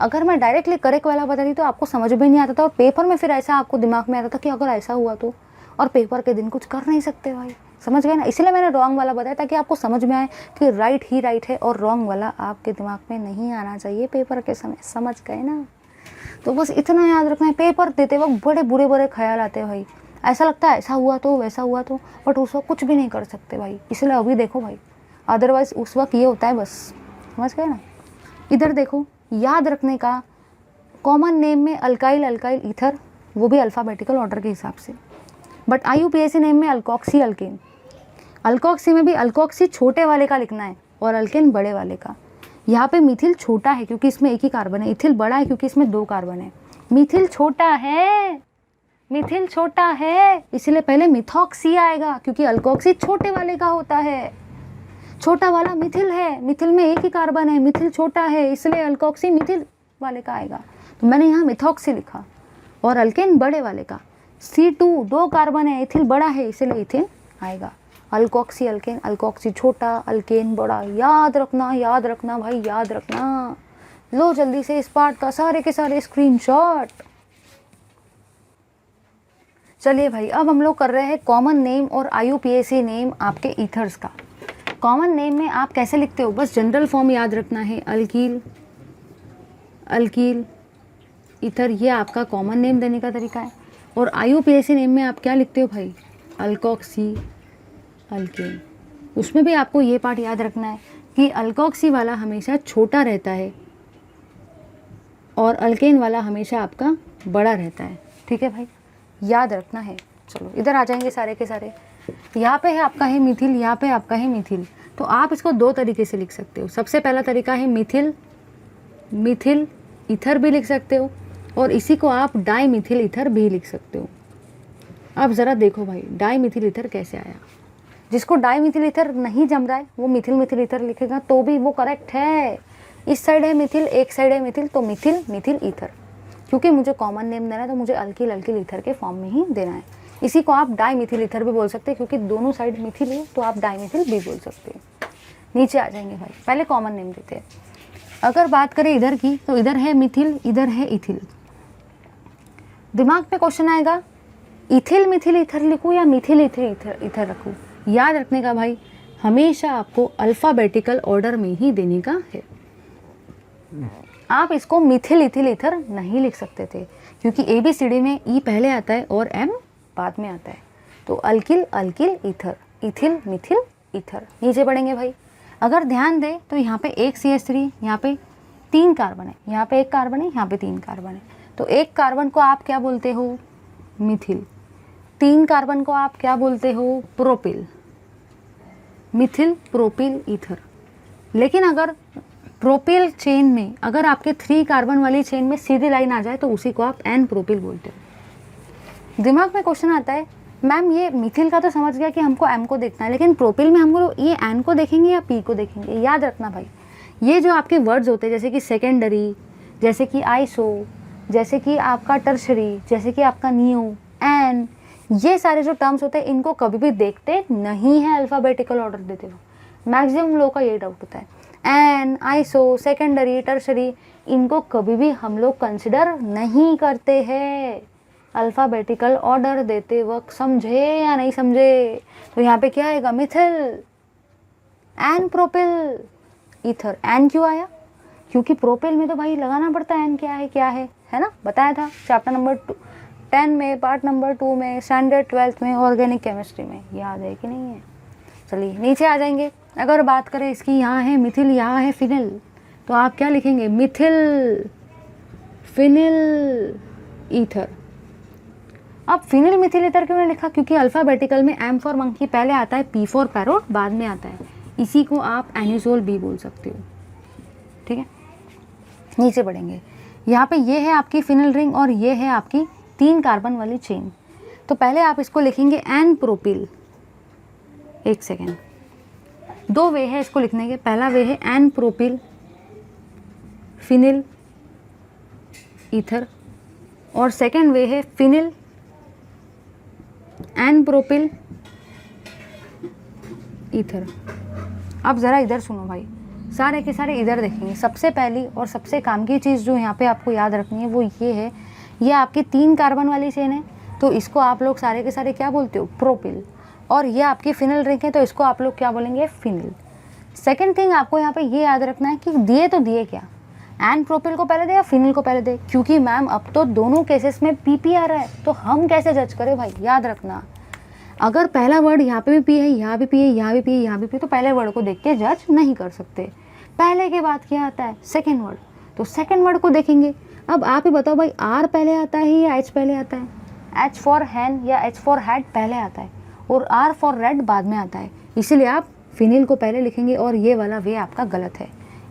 अगर मैं डायरेक्टली करेक्ट वाला बताती तो आपको समझ में नहीं आता था, और पेपर में फिर ऐसा आपको दिमाग में आता था कि अगर ऐसा हुआ तो, और पेपर के दिन कुछ कर नहीं सकते भाई, समझ गए ना। इसलिए मैंने रॉन्ग वाला बताया ताकि आपको समझ में आए कि राइट ही राइट है, और रॉन्ग वाला आपके दिमाग में नहीं आना चाहिए पेपर के समय, समझ गए ना। तो बस इतना याद रखना है, पेपर देते वक्त बड़े बुरे बुरे ख्याल आते हैं भाई, ऐसा लगता है ऐसा हुआ तो वैसा हुआ तो, बट उस वक्त कुछ भी नहीं कर सकते भाई। इसलिए अभी देखो भाई, अदरवाइज उस वक्त ये होता है बस, समझ गए ना। इधर देखो, याद रखने का, कॉमन नेम में अल्काइल अल्काइल ईथर, वो भी अल्फ़ाबेटिकल ऑर्डर के हिसाब से, बट IUPAC नेम में अल्कोक्सी अल्केन। अल्कोक्सी में भी अल्कोक्सी छोटे वाले का लिखना है और अल्केन बड़े वाले का। यहाँ पे मिथिल छोटा है क्योंकि इसमें एक ही कार्बन है, इथिल बड़ा है क्योंकि इसमें 2 कार्बन है। मिथिल छोटा है, मिथिल छोटा है, इसलिए पहले मिथॉक्सी आएगा क्योंकि अल्कोक्सी छोटे वाले का होता है। छोटा वाला मिथिल है, मिथिल में एक ही कार्बन है, मिथिल छोटा है, इसलिए अल्कोक्सी मिथिल वाले का आएगा। तो मैंने यहाँ मिथॉक्सी लिखा। और अल्केन बड़े वाले का, C2 2 कार्बन है, इथिल बड़ा है, इसलिए इथिल आएगा। अल्कोक्सी अल्केन, अल्कोक्सी छोटा, अल्केन बड़ा। याद रखना भाई, याद रखना। लो जल्दी से इस पार्ट का सारे के सारे स्क्रीनशॉट। चलिए भाई, अब हम लोग कर रहे हैं कॉमन नेम और IUPAC नेम आपके ईथर्स का। कॉमन नेम में आप कैसे लिखते हो, बस जनरल फॉर्म याद रखना है। अल्कील, अल्कील, ईथर, ये आपका कॉमन नेम देने का तरीका है। और IUPAC नेम में आप क्या लिखते हो भाई, अल्कोक्सी अल्केन। उसमें भी आपको ये पार्ट याद रखना है कि अल्कोक्सी वाला हमेशा छोटा रहता है और अल्केन वाला हमेशा आपका बड़ा रहता है। ठीक है भाई, याद रखना है। चलो इधर आ जाएंगे सारे के सारे। यहाँ पे है आपका है मिथिल, यहाँ पे आपका है मिथिल। तो आप इसको दो तरीके से लिख सकते हो। सबसे पहला तरीका है मिथिल, मिथिल ईथर भी लिख सकते हो, और इसी को आप डाई मिथिल ईथर भी लिख सकते हो। अब ज़रा देखो भाई, डाई मिथिल ईथर कैसे आया। जिसको डाई मिथिल ईथर नहीं जम रहा है वो मिथिल मिथिल ईथर लिखेगा तो भी वो करेक्ट है। इस साइड है मिथिल, एक साइड है मिथिल, तो मिथिल मिथिल ईथर। क्योंकि मुझे कॉमन नेम देना है तो मुझे अल्किल अल्किल ईथर के फॉर्म में ही देना है। इसी को आप डाई मिथिल ईथर भी बोल सकते हैं, क्योंकि दोनों साइड मिथिल है तो आप डाई मिथिल भी बोल सकते हैं। नीचे आ जाएंगे भाई, पहले कॉमन नेम देते हैं। अगर बात करें इधर की, तो इधर है मिथिल, इधर है इथिल। दिमाग पे क्वेश्चन आएगा, इथिल मिथिल ईथर लिखूँ या मिथिल इथिल ईथर रखूँ। याद रखने का भाई, हमेशा आपको अल्फ़ाबेटिकल ऑर्डर में ही देने का है। आप इसको मिथिल इथिल ईथर नहीं लिख सकते थे, क्योंकि ABCD में ई पहले आता है और M बाद में आता है। तो alkyl alkyl ether, ethyl Mithil ether. नीचे बढ़ेंगे भाई, अगर ध्यान दें तो यहाँ पे एक CH3, यहाँ पे 3 कार्बन है, यहाँ पे 1 कार्बन है, यहाँ पे 3 कार्बन है। तो 1 कार्बन को आप क्या बोलते हो, मिथिल। 3 कार्बन को आप क्या बोलते हो, प्रोपिल। Mithil propyl ether. लेकिन अगर प्रोपिल चेन में, अगर आपके 3 कार्बन वाली चेन में सीधी लाइन आ जाए तो उसी को आप एन प्रोपिल बोलते हो। दिमाग में क्वेश्चन आता है, मैम ये मिथिल का तो समझ गया कि हमको एम को देखना है, लेकिन प्रोपिल में हमको ये एन को देखेंगे या पी को देखेंगे। याद रखना भाई, ये जो आपके वर्ड्स होते हैं जैसे कि सेकेंडरी, जैसे कि आइसो, जैसे कि आपका टर्शरी, जैसे कि आपका नियो, एन, ये सारे जो टर्म्स होते हैं इनको कभी भी देखते नहीं है अल्फ़ाबेटिकल ऑर्डर देते हो। मैक्सिमम लोगों का ये डाउट होता है, एन, आइसो, सेकेंडरी, टर्शरी, इनको कभी भी हम लोग कंसिडर नहीं करते हैं अल्फ़ाबेटिकल ऑर्डर देते वक्त। समझे या नहीं समझे। तो यहाँ पे क्या आएगा, methyl, n propyl ether. N क्यों आया, क्योंकि प्रोपिल में तो भाई लगाना पड़ता है एन क्या है ना, बताया था चैप्टर नंबर 10 में, पार्ट नंबर 2 में, स्टैंडर्ड 12th में, ऑर्गेनिक केमिस्ट्री में। याद है कि नहीं है। चलिए नीचे आ जाएंगे। अगर बात करें इसकी, यहाँ है मिथिल, यहाँ है फिनिल, तो आप क्या लिखेंगे, मिथिल फिनिल ईथर। अब फिनिल मिथिल ईथर क्यों नहीं लिखा, क्योंकि अल्फ़ाबेटिकल में एम फॉर मंकी पहले आता है, पी फॉर पैरोट बाद में आता है। इसी को आप एनिसोल बी बोल सकते हो। ठीक है, नीचे बढ़ेंगे। यहाँ पे ये है आपकी फिनिल रिंग और ये है आपकी 3 कार्बन वाली चेन। तो पहले आप इसको लिखेंगे एन प्रोपिल। एक सेकेंड, 2 वे है इसको लिखने के। पहला वे है एन प्रोपिल फिनिल ईथर, और सेकेंड वे है फिनिल एन प्रोपिल ईथर। अब ज़रा इधर सुनो भाई, सारे के सारे इधर देखेंगे। सबसे पहली और सबसे काम की चीज़ जो यहाँ पे आपको याद रखनी है वो ये है, ये आपकी 3 कार्बन वाली चेन है, तो इसको आप लोग सारे के सारे क्या बोलते हो, प्रोपिल। और ये आपकी फिनिल रिंग है, तो इसको आप लोग क्या बोलेंगे, फिनिल। सेकेंड थिंग आपको यहाँ पे ये याद रखना है कि दिए तो दिए क्या, एन प्रोपिल को पहले दे या फिनिल को पहले दे, क्योंकि मैम अब तो दोनों केसेस में पीपी आ रहा है, तो हम कैसे जज करें भाई। याद रखना, अगर पहला वर्ड यहाँ पे भी पी है, यहाँ भी पी है, यहाँ भी पी है, यहाँ भी पी है, तो पहले वर्ड को देख के जज नहीं कर सकते। पहले के बाद क्या आता है, सेकेंड वर्ड, तो सेकेंड वर्ड को देखेंगे। अब आप ही बताओ भाई, आर पहले आता है या एच पहले आता है, एच फॉर हैन या एच फॉर हैड पहले आता है, और आर फॉर रेड बाद में आता है। इसीलिए आप फिनिल को पहले लिखेंगे, और ये वाला वे आपका गलत है।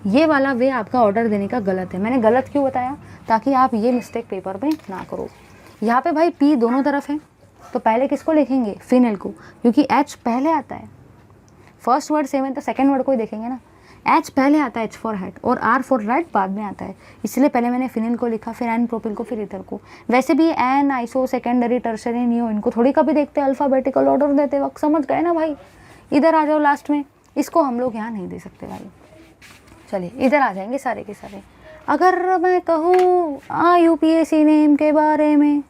ये वाला वे आपका ऑर्डर देने का गलत है। मैंने गलत क्यों बताया, ताकि आप ये मिस्टेक पेपर में ना करो। यहाँ पे भाई पी दोनों तरफ है, तो पहले किसको लिखेंगे, फिनिल को, क्योंकि एच पहले आता है। फर्स्ट वर्ड सेम है तो सेकेंड वर्ड को ही देखेंगे ना। H पहले आता है, H फॉर हेड, और R फॉर रेड बाद में आता है, इसलिए पहले मैंने फिनिल को लिखा, फिर एन प्रोपिल को, फिर ईथर को। वैसे भी n, iso, secondary, tertiary, neo, इनको थोड़ी कभी देखते अल्फ़ाबेटिकल ऑर्डर देते वक्त, समझ गए ना भाई। इधर आ जाओ लास्ट में, इसको हम लोग यहाँ नहीं दे सकते भाई। चलिए इधर आ जाएंगे सारे के सारे। अगर मैं कहूँ IUPAC नेम के बारे में,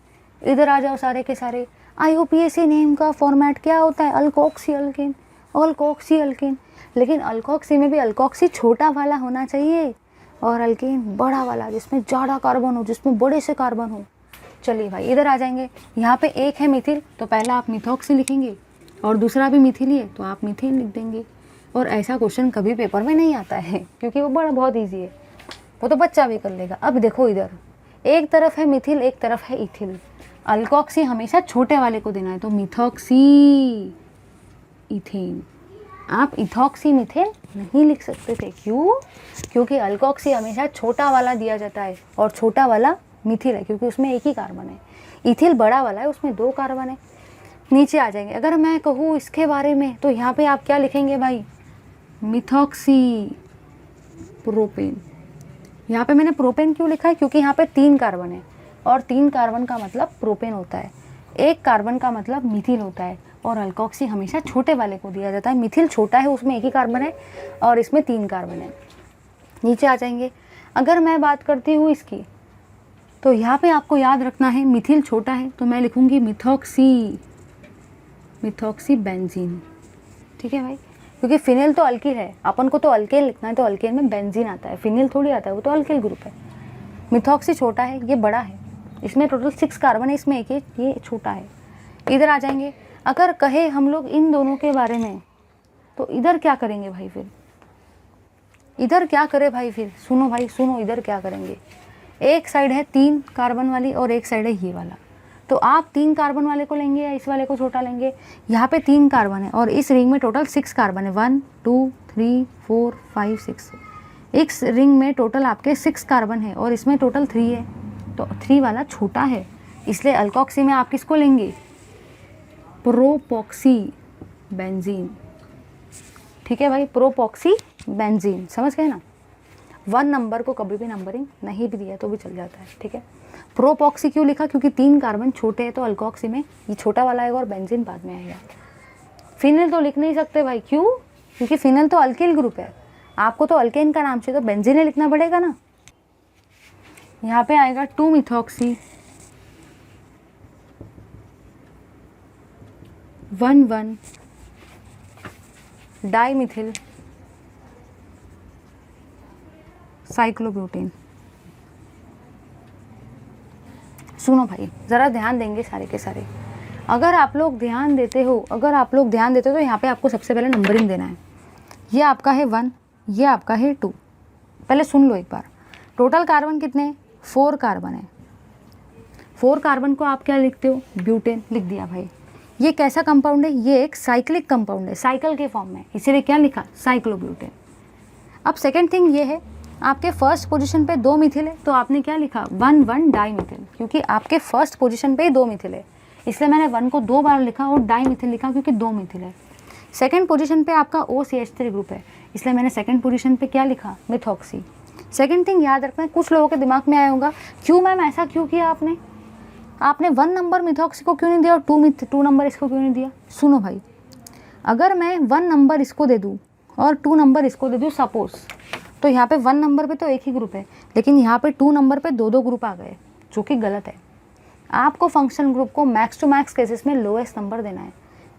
इधर आ जाओ सारे के सारे। IUPAC नेम का फॉर्मेट क्या होता है? Alkoxy alkane, alkoxy alkane. लेकिन अल्कोक्सी में भी अल्कोक्सी छोटा वाला होना चाहिए और अल्केन बड़ा वाला, जिसमें ज़्यादा कार्बन हो, जिसमें बड़े से कार्बन हो। चलिए भाई इधर आ जाएंगे। यहाँ पे एक है मिथिल, तो पहला आप मिथॉक्सी लिखेंगे, और दूसरा भी मिथिल ही है तो आप मीथेन लिख देंगे। और ऐसा क्वेश्चन कभी पेपर में नहीं आता है, क्योंकि वो बहुत ईजी है, वो तो बच्चा भी कर लेगा। अब देखो इधर एक तरफ है मिथिल, एक तरफ है इथिल। अल्कोक्सी हमेशा छोटे वाले को देना है, तो मिथॉक्सी इथेन। आप इथॉक्सी मिथेन नहीं लिख सकते थे, क्यों? क्योंकि अल्कोक्सी हमेशा छोटा वाला दिया जाता है, और छोटा वाला मिथिल है क्योंकि उसमें एक ही कार्बन है। इथिल बड़ा वाला है, उसमें 2 कार्बन है। नीचे आ जाएंगे। अगर मैं कहूँ इसके बारे में, तो यहाँ पे आप क्या लिखेंगे भाई? Methoxy propane. यहाँ पे मैंने प्रोपेन क्यों लिखा है? क्योंकि यहाँ पे 3 कार्बन है, और 3 कार्बन का मतलब प्रोपेन होता है, 1 कार्बन का मतलब मिथिल होता है, और अल्कोक्सी हमेशा छोटे वाले को दिया जाता है। मिथिल छोटा है, उसमें 1 ही कार्बन है, और इसमें 3 कार्बन है। नीचे आ जाएंगे। अगर मैं बात करती हूँ इसकी, तो यहाँ पे आपको याद रखना है मिथिल छोटा है, तो मैं लिखूँगी मिथॉक्सी बेंजीन। ठीक है भाई, क्योंकि फिनिल तो अल्किल है, अपन को तो अल्केन लिखना है, तो अल्केन में बेंजीन आता है, फिनिल थोड़ी आता है, वो तो अल्किल ग्रुप है। मिथॉक्सी छोटा है, ये बड़ा है, इसमें टोटल 6 कार्बन है, इसमें एक ये छोटा है। इधर आ जाएंगे। अगर कहे हम लोग इन दोनों के बारे में, तो इधर क्या करेंगे भाई? फिर इधर क्या करे भाई? फिर सुनो भाई सुनो, इधर क्या करेंगे? एक साइड है 3 कार्बन वाली और एक साइड है ये वाला, तो आप 3 कार्बन वाले को लेंगे या इस वाले को छोटा लेंगे? यहाँ पे 3 कार्बन है और इस रिंग में टोटल 6 कार्बन है, 1 2 3 4 5 6। इस रिंग में टोटल आपके 6 कार्बन है और इसमें टोटल 3 है, तो 3 वाला छोटा है, इसलिए अल्कोक्सी में आप किसको लेंगे? प्रोपॉक्सी बेंजीन। ठीक है भाई, प्रोपॉक्सी बेंजीन, समझ गए ना? 1 नंबर को कभी भी नंबरिंग नहीं भी दिया तो भी चल जाता है। ठीक है, प्रोपॉक्सी क्यों लिखा? क्योंकि 3 कार्बन छोटे हैं, तो अल्कोक्सी में ये छोटा वाला आएगा और बेंजीन बाद में आएगा। फिनिल तो लिख नहीं सकते भाई, क्यों? क्योंकि फिनिल तो अल्किल ग्रुप है, आपको तो अल्केन का नाम चाहिए, तो बेंजीन लिखना पड़ेगा ना। यहाँ पे आएगा 2 मिथॉक्सी 1,1 डाइमिथिल साइक्लोब्यूटेन। सुनो भाई, ज़रा ध्यान देंगे सारे के सारे। अगर आप लोग ध्यान देते हो तो यहाँ पे आपको सबसे पहले नंबरिंग देना है। ये आपका है 1, ये आपका है 2। पहले सुन लो एक बार। टोटल कार्बन कितने? 4 कार्बन है। 4 कार्बन को आप क्या लिखते हो? ब्यूटेन लिख दिया भाई। ये कैसा कंपाउंड है? ये एक साइक्लिक कंपाउंड है, साइकिल के फॉर्म में, इसीलिए क्या लिखा? साइक्लोब्यूटेन। अब सेकेंड थिंग ये है, आपके फर्स्ट पोजीशन पे 2 मिथिल है, तो आपने क्या लिखा? 1,1 डाइमिथिल, क्योंकि आपके फर्स्ट पोजीशन पे 2 मिथिल है, इसलिए मैंने 1 को 2 बार लिखा और डाइमिथिल लिखा क्योंकि 2 मिथिल है। सेकंड पोजीशन पे आपका OCH3 ग्रुप है, इसलिए मैंने सेकंड पोजीशन पे क्या लिखा? मिथॉक्सी। सेकंड थिंग याद रखना है, कुछ लोगों के दिमाग में आया होगा, क्यों मैम ऐसा क्यों किया आपने 1 नंबर मिथॉक्सी को क्यों नहीं दिया और 2 नंबर इसको क्यों नहीं दिया? सुनो भाई, अगर मैं 1 नंबर इसको दे दूँ और 2 नंबर इसको दे दूँ सपोज, तो यहाँ पे 1 नंबर पे तो एक ही ग्रुप है, लेकिन यहाँ पे 2 नंबर पे 2 ग्रुप आ गए, जो कि गलत है। आपको फंक्शनल ग्रुप को मैक्स टू मैक्स केसेस में लोएस्ट नंबर देना है।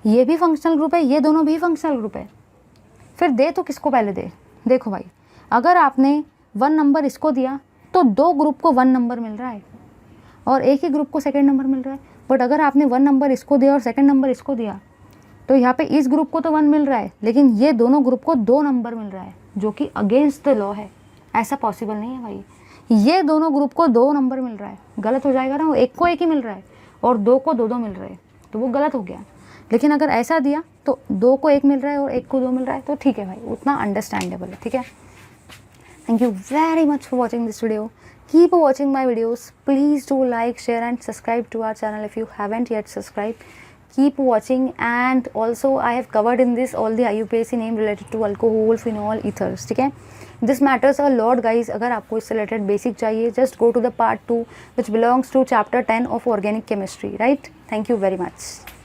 ये भी फंक्शनल ग्रुप है, ये दोनों भी फंक्शनल ग्रुप है, फिर दे तो किसको पहले दे? देखो भाई, अगर आपने 1 नंबर इसको दिया तो 2 ग्रुप को 1 नंबर मिल रहा है और एक ही ग्रुप को सेकेंड नंबर मिल रहा है। बट अगर आपने 1 नंबर इसको दिया और सेकेंड नंबर इसको दिया, तो यहाँ पे इस ग्रुप को तो 1 मिल रहा है, लेकिन ये दोनों ग्रुप को 2 नंबर मिल रहा है, जो कि अगेंस्ट द लॉ है। ऐसा पॉसिबल नहीं है भाई, ये दोनों ग्रुप को 2 नंबर मिल रहा है, गलत हो जाएगा ना। वो एक को एक ही मिल रहा है और 2 को 2 मिल रहे हैं, तो वो गलत हो गया। लेकिन अगर ऐसा दिया तो 2 को 1 मिल रहा है और 1 को 2 मिल रहा है, तो ठीक है भाई, उतना अंडरस्टैंडेबल है। ठीक है, thank you very much for watching this video. Keep watching my videos. Please do like, share and subscribe to our channel if you haven't yet subscribed. keep watching, and also I have covered in this all the IUPAC name related to alcohol, phenol, ethers. ठीक है, this matters a lot guys. अगर आपको इससे related basic चाहिए, just go to the part 2 which belongs to chapter 10 of organic chemistry, right? Thank you very much.